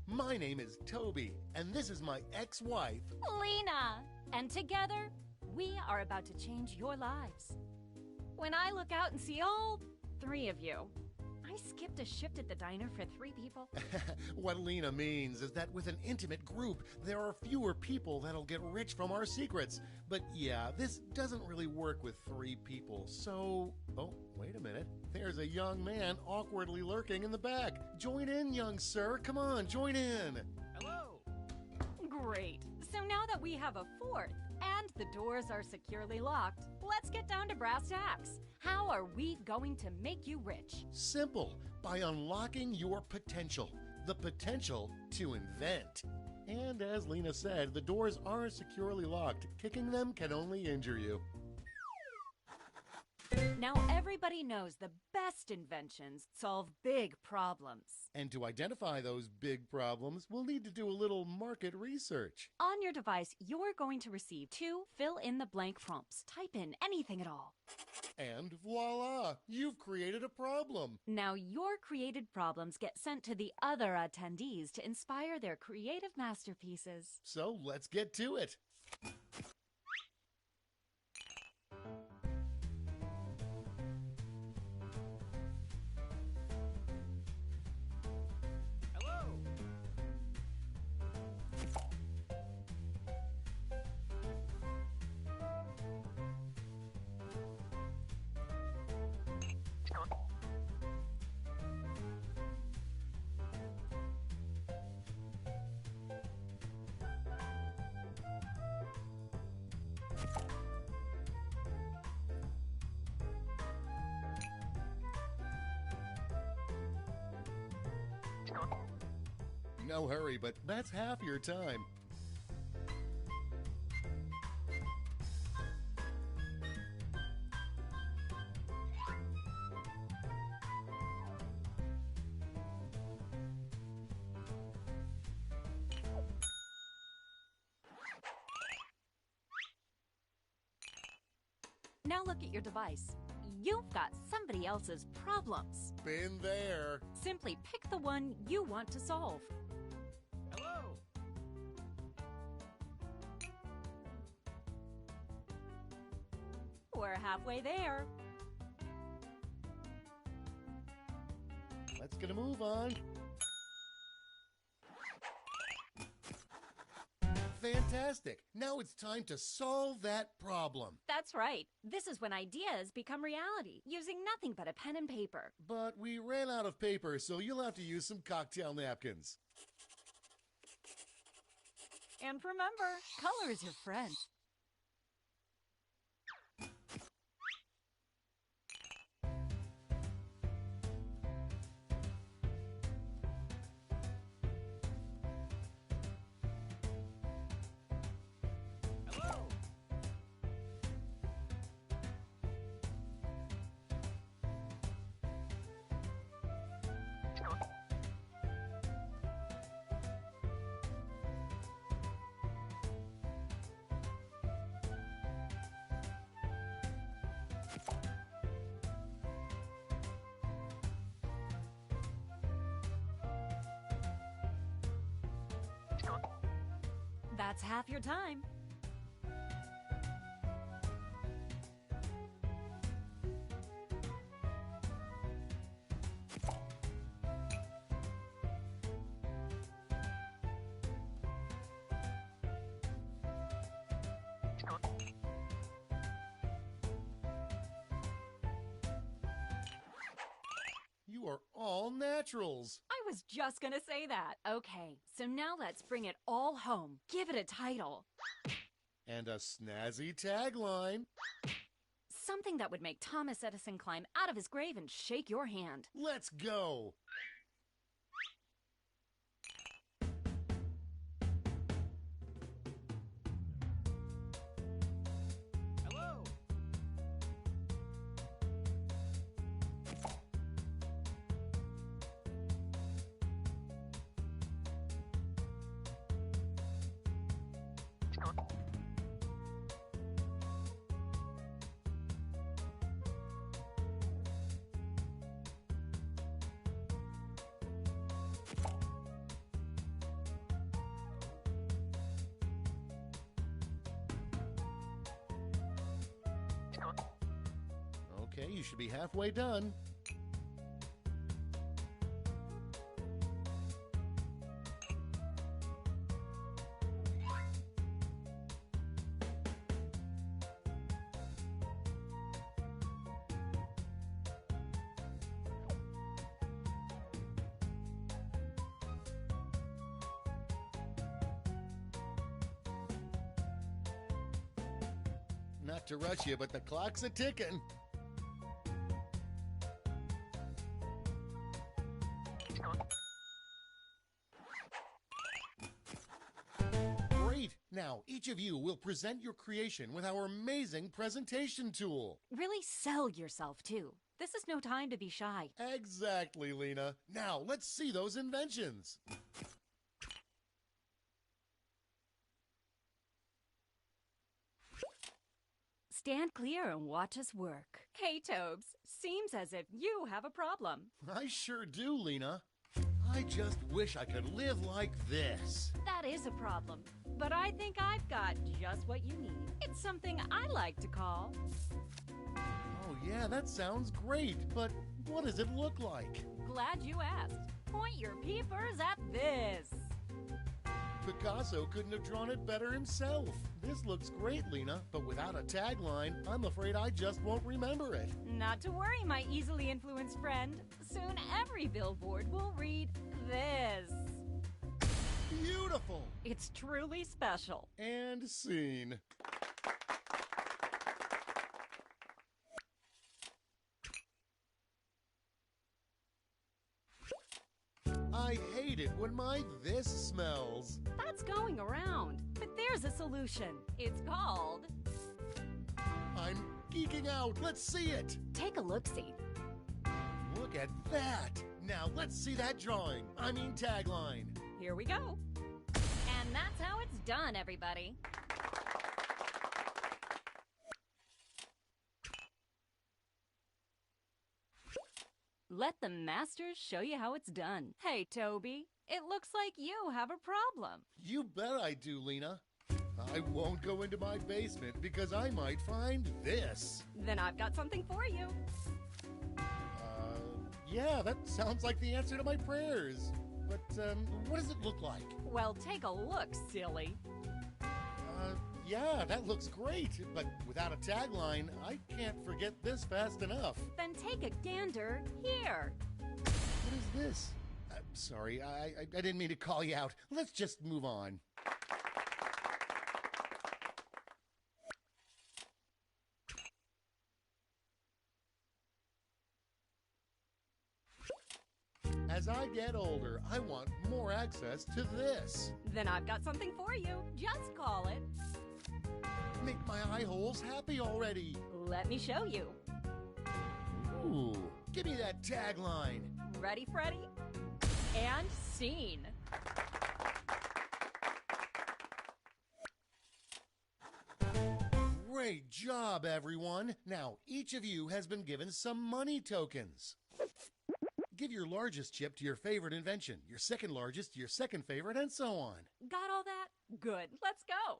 Speaker 21: My name is Toby, and this is my ex-wife,
Speaker 22: Lena. And together, we are about to change your lives. When I look out and see all 3 of you, I skipped a shift at the diner for 3 people.
Speaker 21: What Lena means is that with an intimate group, there are fewer people that'll get rich from our secrets. But yeah, this doesn't really work with 3 people, so... Oh, wait a minute. There's a young man awkwardly lurking in the back. Join in, young sir. Come on, join in.
Speaker 22: Hello. Great. So now that we have a 4th, and the doors are securely locked, let's get down to brass tacks. How are we going to make you rich?
Speaker 21: Simple. By unlocking your potential. The potential to invent. And as Lena said, the doors are securely locked. Kicking them can only injure you.
Speaker 22: Now everybody knows the best inventions solve big problems.
Speaker 21: And to identify those big problems, we'll need to do a little market research.
Speaker 22: On your device, you're going to receive 2 fill-in-the-blank prompts. Type in anything at all.
Speaker 21: And voila! You've created a problem.
Speaker 22: Now your created problems get sent to the other attendees to inspire their creative masterpieces.
Speaker 21: So let's get to it. No hurry, but that's half your time.
Speaker 22: Now look at your device. You've got somebody else's problems.
Speaker 21: Been there.
Speaker 22: Simply pick the one you want to solve.
Speaker 12: Hello.
Speaker 22: We're halfway there.
Speaker 21: Let's get a move on. Fantastic. Now it's time to solve that problem.
Speaker 22: That's right. This is when ideas become reality, using nothing but a pen and paper.
Speaker 21: But we ran out of paper, so you'll have to use some cocktail napkins.
Speaker 22: And remember, color is your friend. That's half your time.
Speaker 21: You are all naturals.
Speaker 22: I was just gonna say that. Okay, so now let's bring it all home. Give it a title.
Speaker 21: And a snazzy tagline.
Speaker 22: Something that would make Thomas Edison climb out of his grave and shake your hand.
Speaker 21: Let's go.
Speaker 12: Hello.
Speaker 21: Okay, you should be halfway done. Not to rush you, but the clock's a-ticking. Now, each of you will present your creation with our amazing presentation tool.
Speaker 22: Really sell yourself, too. This is no time to be shy.
Speaker 21: Exactly, Lena. Now, let's see those inventions.
Speaker 22: Stand clear and watch us work. Hey, Tobes, seems as if you have a problem.
Speaker 21: I sure do, Lena. I just wish I could live like this.
Speaker 22: That is a problem, but I think I've got just what you need. It's something I like to call...
Speaker 21: Oh yeah, that sounds great, but what does it look like?
Speaker 22: Glad you asked. Point your peepers at this.
Speaker 21: Picasso couldn't have drawn it better himself. This looks great, Lena, but without a tagline, I'm afraid I just won't remember it.
Speaker 22: Not to worry, my easily influenced friend. Soon every billboard will read this.
Speaker 21: Beautiful!
Speaker 22: It's truly special.
Speaker 21: And scene. I hate it when my this smells.
Speaker 22: That's going around, but there's a solution. It's called...
Speaker 21: I'm geeking out. Let's see it.
Speaker 22: Take a look-see.
Speaker 21: Look at that. Now let's see that drawing. I mean tagline.
Speaker 22: Here we go. And that's how it's done, everybody. Let the masters show you how it's done. Hey, Toby, it looks like you have a problem.
Speaker 21: You bet I do, Lena. I won't go into my basement because I might find this.
Speaker 22: Then I've got something for you.
Speaker 21: Yeah, that sounds like the answer to my prayers. But, what does it look like?
Speaker 22: Well, take a look, silly.
Speaker 21: Yeah, that looks great, but without a tagline, I can't forget this fast enough.
Speaker 22: Then take a gander here.
Speaker 21: What is this? I'm sorry, I didn't mean to call you out. Let's just move on. As I get older, I want more access to this.
Speaker 22: Then I've got something for you. Just call it.
Speaker 21: Make my eye holes happy already.
Speaker 22: Let me show you.
Speaker 21: Ooh, give me that tagline.
Speaker 22: Ready, Freddy? And scene.
Speaker 21: Great job, everyone. Now, each of you has been given some money tokens. Give your largest chip to your favorite invention, your second largest to your second favorite, and so on.
Speaker 22: Got all that? Good. Let's go.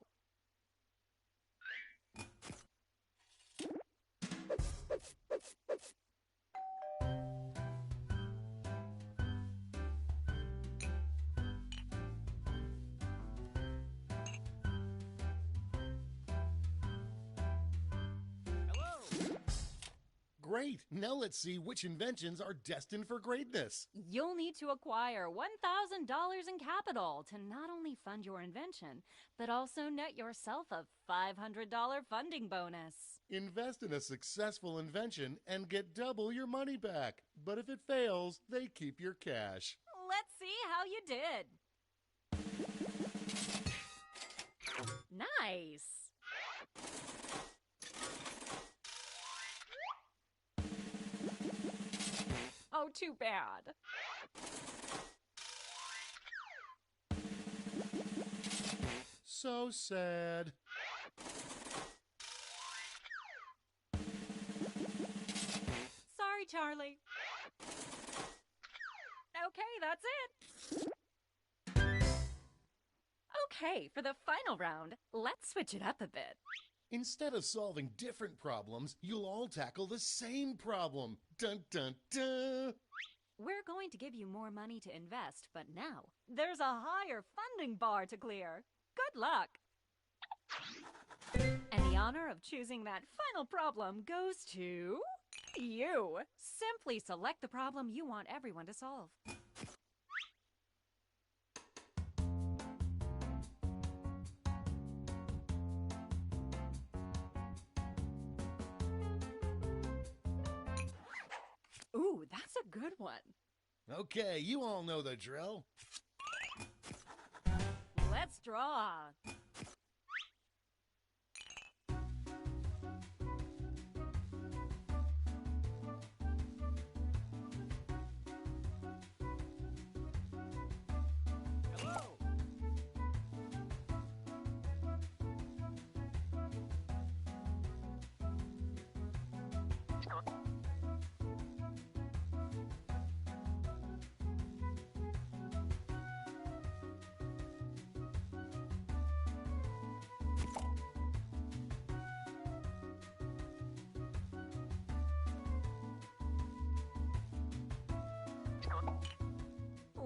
Speaker 21: Great. Now let's see which inventions are destined for greatness.
Speaker 22: You'll need to acquire $1,000 in capital to not only fund your invention, but also net yourself a $500 funding bonus.
Speaker 21: Invest in a successful invention and get double your money back. But if it fails, they keep your cash.
Speaker 22: Let's see how you did. Nice. Oh, too bad.
Speaker 21: So sad.
Speaker 22: Sorry, Charlie. Okay, that's it. Okay, for the final round, let's switch it up a bit.
Speaker 21: Instead of solving different problems, you'll all tackle the same problem. Dun, dun, dun.
Speaker 22: We're going to give you more money to invest, but now there's a higher funding bar to clear. Good luck. And the honor of choosing that final problem goes to you. Simply select the problem you want everyone to solve. Ooh, that's a good one.
Speaker 21: Okay, you all know the drill.
Speaker 22: Let's draw.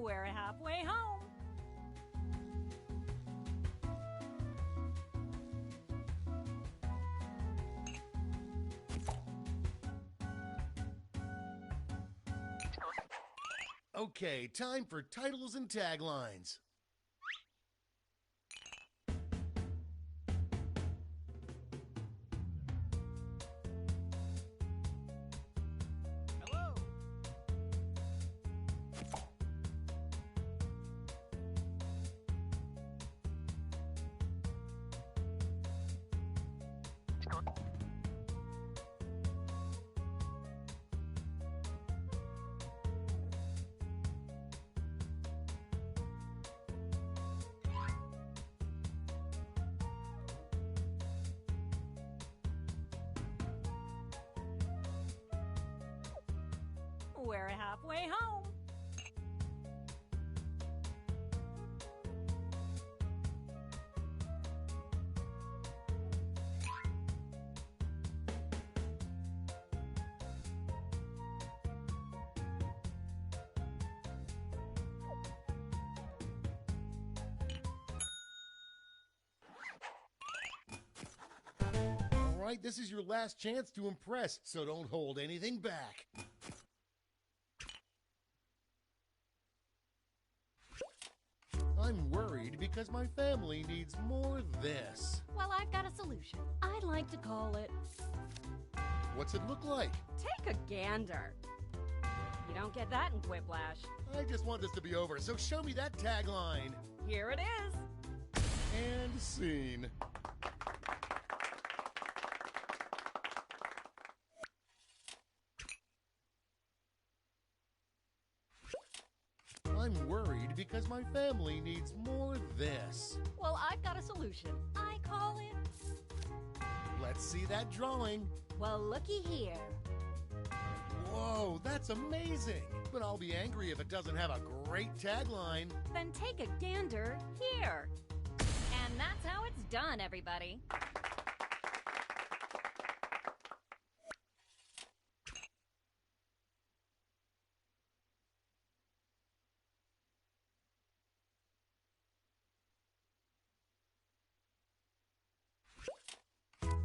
Speaker 22: We're halfway home.
Speaker 21: Okay, time for titles and taglines.
Speaker 22: We're halfway home.
Speaker 21: All right, this is your last chance to impress, so don't hold anything back. I'm worried because my family needs more this.
Speaker 22: Well, I've got a solution. I'd like to call it...
Speaker 21: What's it look like?
Speaker 22: Take a gander. You don't get that in Quiplash.
Speaker 21: I just want this to be over, so show me that tagline.
Speaker 22: Here it is.
Speaker 21: And scene. I'm worried because my family needs more this.
Speaker 22: Well, I've got a solution. I call it...
Speaker 21: Let's see that drawing.
Speaker 22: Well, looky here.
Speaker 21: Whoa, that's amazing. But I'll be angry if it doesn't have a great tagline.
Speaker 22: Then take a gander here. And that's how it's done, everybody.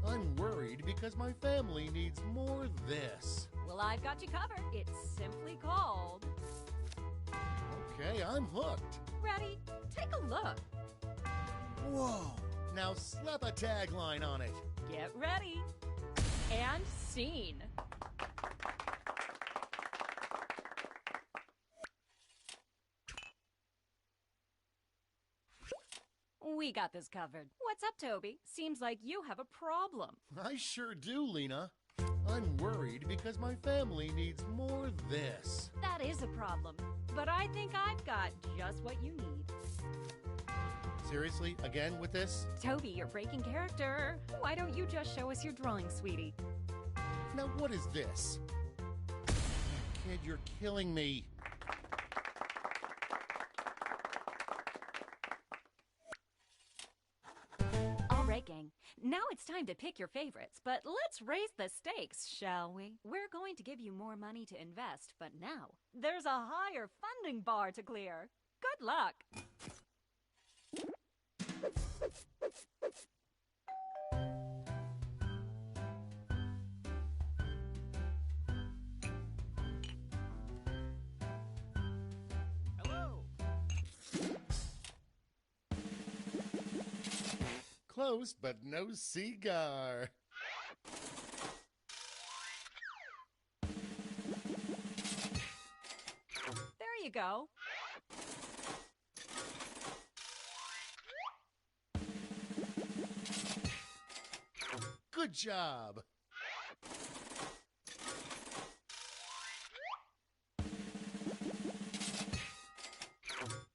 Speaker 21: I'm worried because my family needs more this.
Speaker 22: Well, I've got you covered. It's simply called...
Speaker 21: Okay, I'm hooked.
Speaker 22: Ready? Take a look.
Speaker 21: Whoa, now slap a tagline on it.
Speaker 22: Get ready. And scene. We got this covered. What's up, Toby? Seems like you have a problem.
Speaker 21: I sure do, Lena. I'm worried because my family needs more this.
Speaker 22: That is a problem, but I think I've got just what you need.
Speaker 21: Seriously? Again with this?
Speaker 22: Toby, you're breaking character. Why don't you just show us your drawing, sweetie?
Speaker 21: Now what is this? Kid, you're killing me.
Speaker 22: All right, gang. Now it's time to pick your favorites, but let's raise the stakes, shall we? We're going to give you more money to invest, but now there's a higher funding bar to clear. Good luck!
Speaker 21: Close, but no cigar.
Speaker 22: There you go.
Speaker 21: Good job.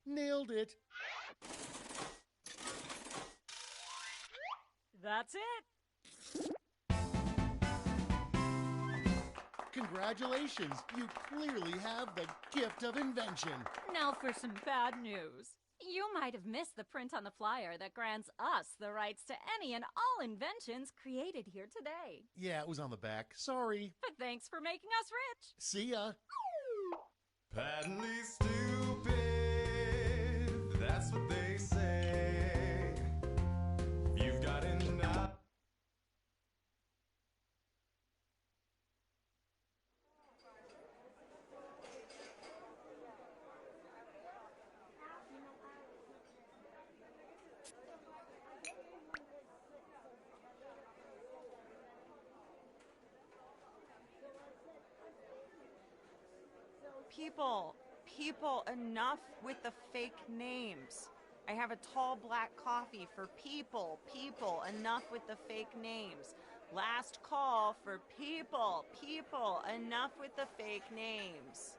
Speaker 21: Nailed it.
Speaker 22: That's it.
Speaker 21: Congratulations, you clearly have the gift of invention.
Speaker 22: Now for some bad news. You might have missed the print on the flyer that grants us the rights to any and all inventions created here today.
Speaker 21: Yeah, it was on the back. Sorry.
Speaker 22: But thanks for making us rich.
Speaker 21: See ya.
Speaker 9: Patently stupid. That's what they say. You've got enough.
Speaker 18: People, enough with the fake names. I have a tall black coffee for people, enough with the fake names. Last call for people, enough with the fake names.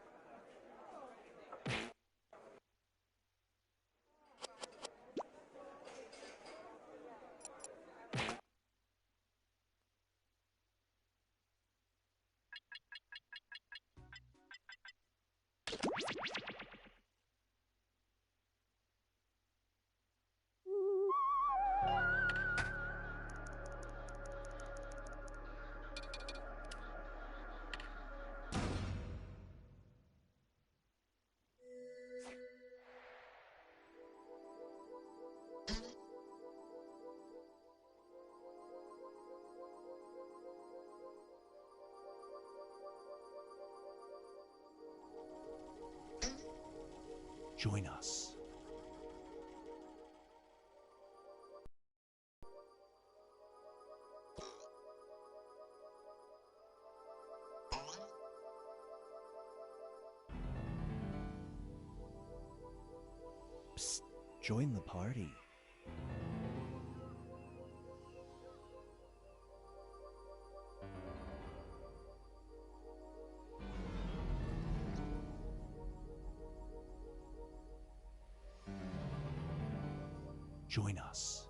Speaker 4: Join us. Psst, join the party. Join us.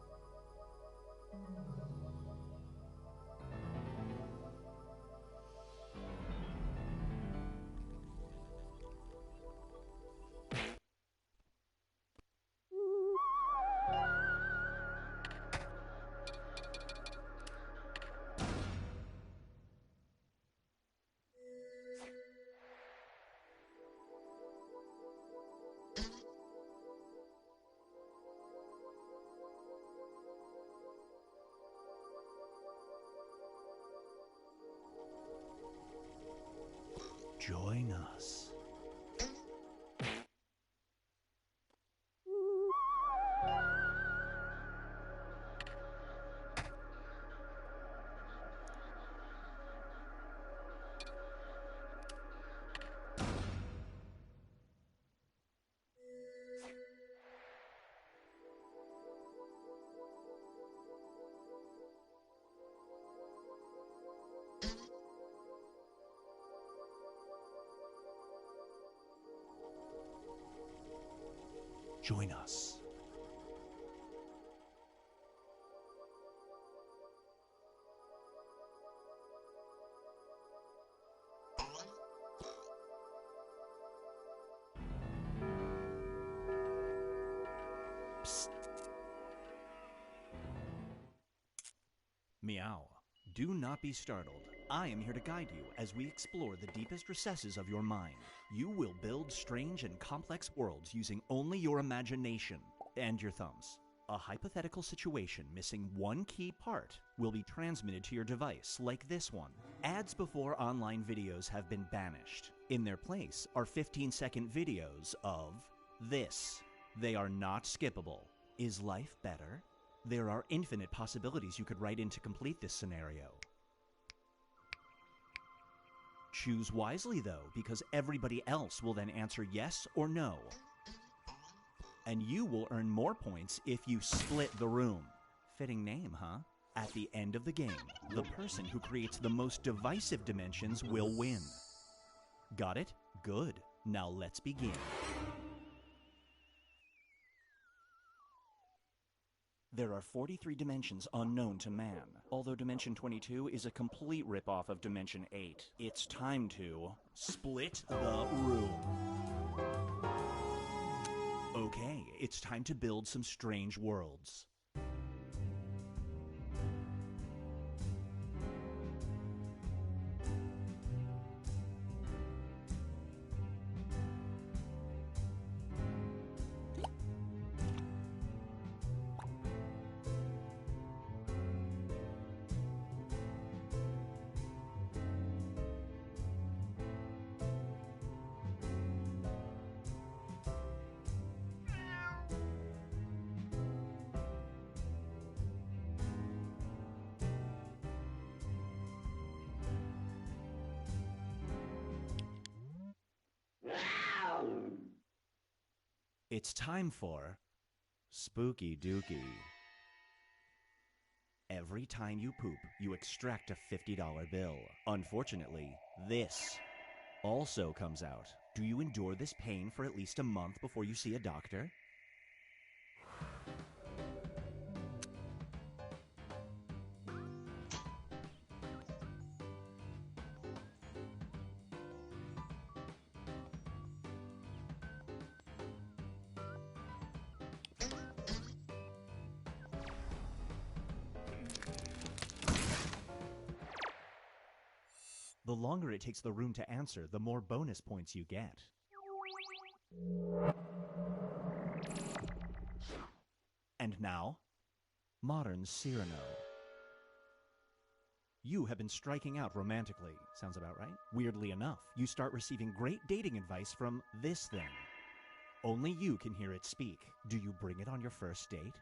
Speaker 4: Join us. Join us. Psst. Meow. Do not be startled. I am here to guide you as we explore the deepest recesses of your mind. You will build strange and complex worlds using only your imagination and your thumbs. A hypothetical situation missing one key part will be transmitted to your device, like this one. Ads before online videos have been banished. In their place are 15-second videos of this. They are not skippable. Is life better? There are infinite possibilities you could write in to complete this scenario. Choose wisely, though, because everybody else will then answer yes or no. And you will earn more points if you split the room. Fitting name, huh? At the end of the game, the person who creates the most divisive dimensions will win. Got it? Good. Now let's begin. There are 43 dimensions unknown to man, although Dimension 22 is a complete ripoff of Dimension 8. It's time to split the room. Okay, it's time to build some strange worlds. It's time for Spooky Dookie. Every time you poop, you extract a $50 bill. Unfortunately, this also comes out. Do you endure this pain for at least a month before you see a doctor? The longer it takes the room to answer, the more bonus points you get. And now, modern Cyrano. You have been striking out romantically. Sounds about right. Weirdly enough, you start receiving great dating advice from this thing. Only you can hear it speak. Do you bring it on your first date?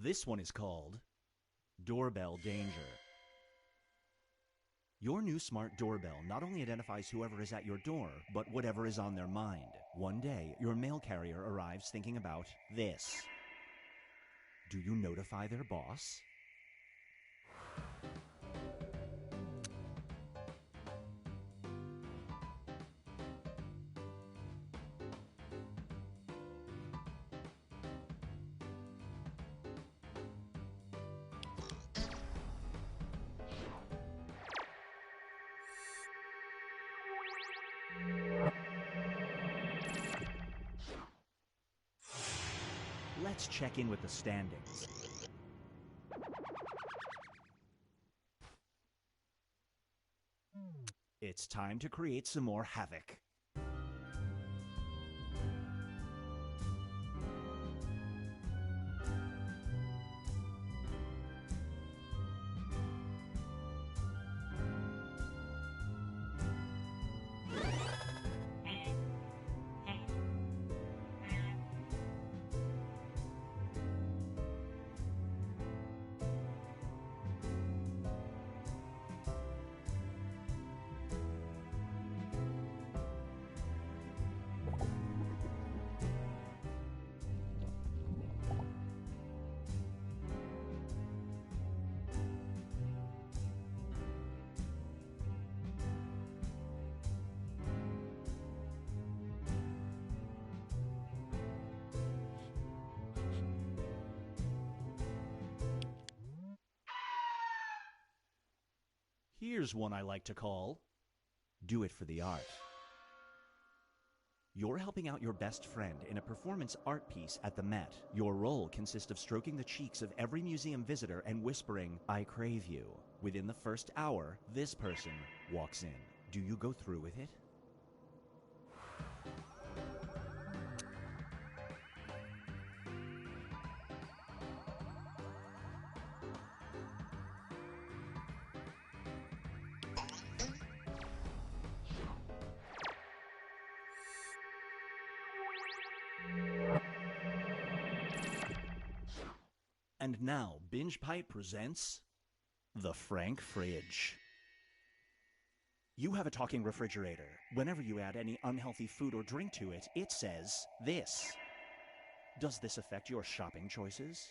Speaker 4: This one is called Doorbell Danger. Your new smart doorbell not only identifies whoever is at your door, but whatever is on their mind. One day, your mail carrier arrives thinking about this. Do you notify their boss? Let's check in with the standings. It's time to create some more havoc. Here's one I like to call, Do It for the Art. You're helping out your best friend in a performance art piece at the Met. Your role consists of stroking the cheeks of every museum visitor and whispering, I crave you. Within the first hour, this person walks in. Do you go through with it? And now, Binge Pipe presents The Frank Fridge. You have a talking refrigerator. Whenever you add any unhealthy food or drink to it, it says this. Does this affect your shopping choices?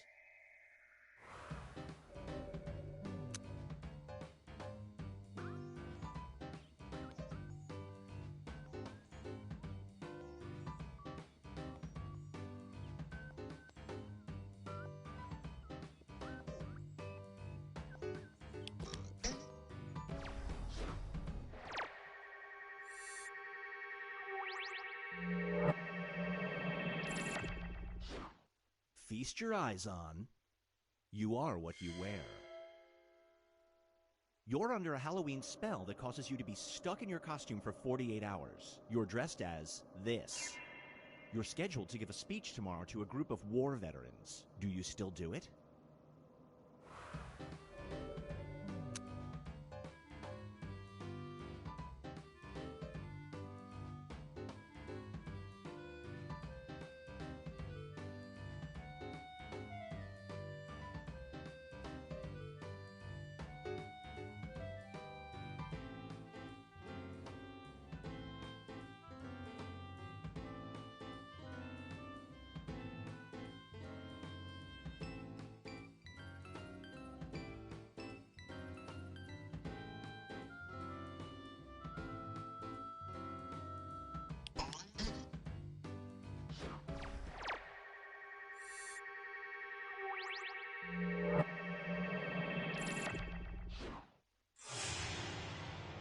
Speaker 4: Feast your eyes on, you are what you wear. You're under a Halloween spell that causes you to be stuck in your costume for 48 hours. You're dressed as this. You're scheduled to give a speech tomorrow to a group of war veterans. Do you still do it?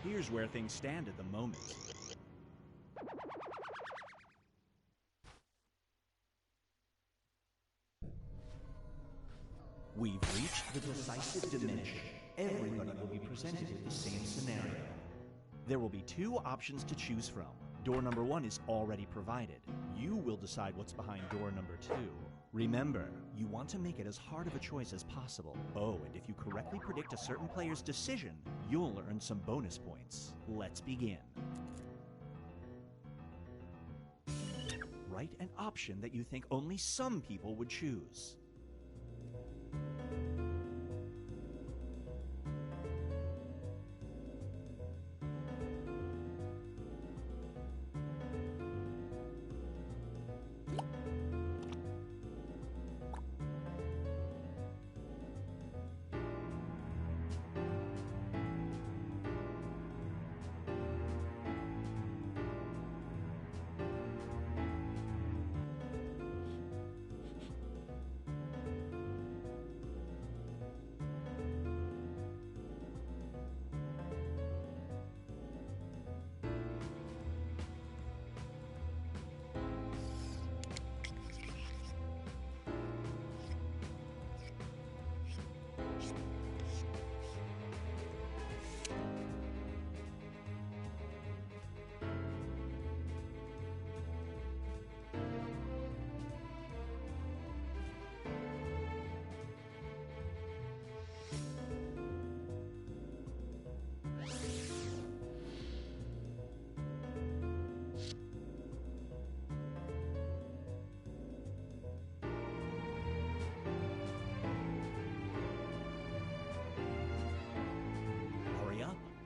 Speaker 4: Here's where things stand at the moment. We've reached the decisive dimension. Everybody will be presented with the same scenario. There will be two options to choose from. Door number 1 is already provided. You will decide what's behind door number 2. Remember, you want to make it as hard of a choice as possible. Oh, and if you correctly predict a certain player's decision, you'll earn some bonus points. Let's begin. Write an option that you think only some people would choose.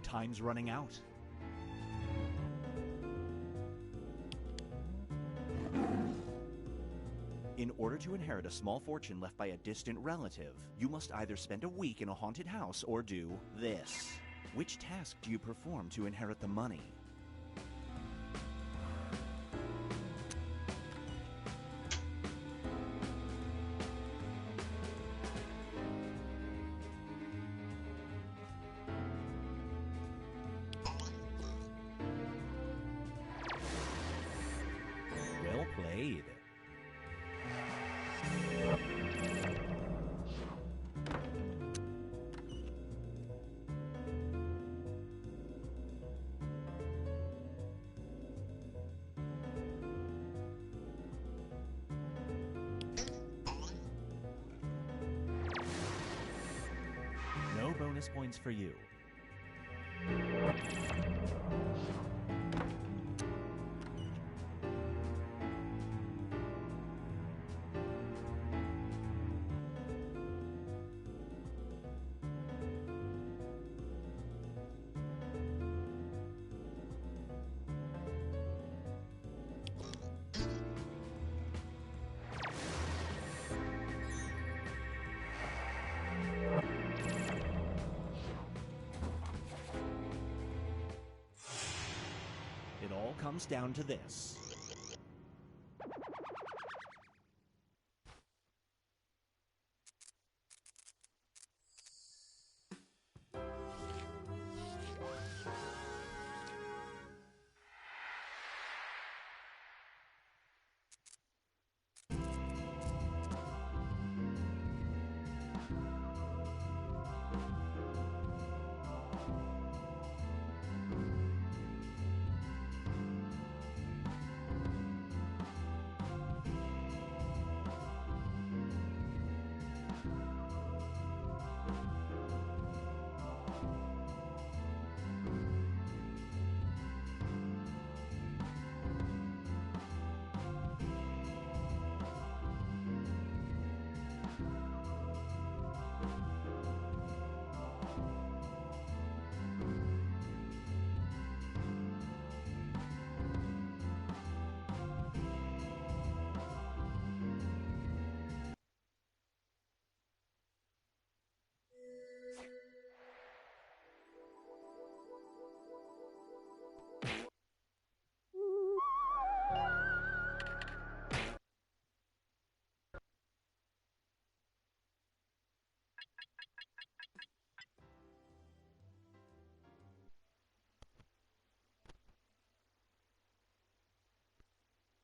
Speaker 4: Time's running out. In order to inherit a small fortune left by a distant relative, you must either spend a week in a haunted house or do this. Which task do you perform to inherit the money? Well played. No bonus points for you. It all comes down to this.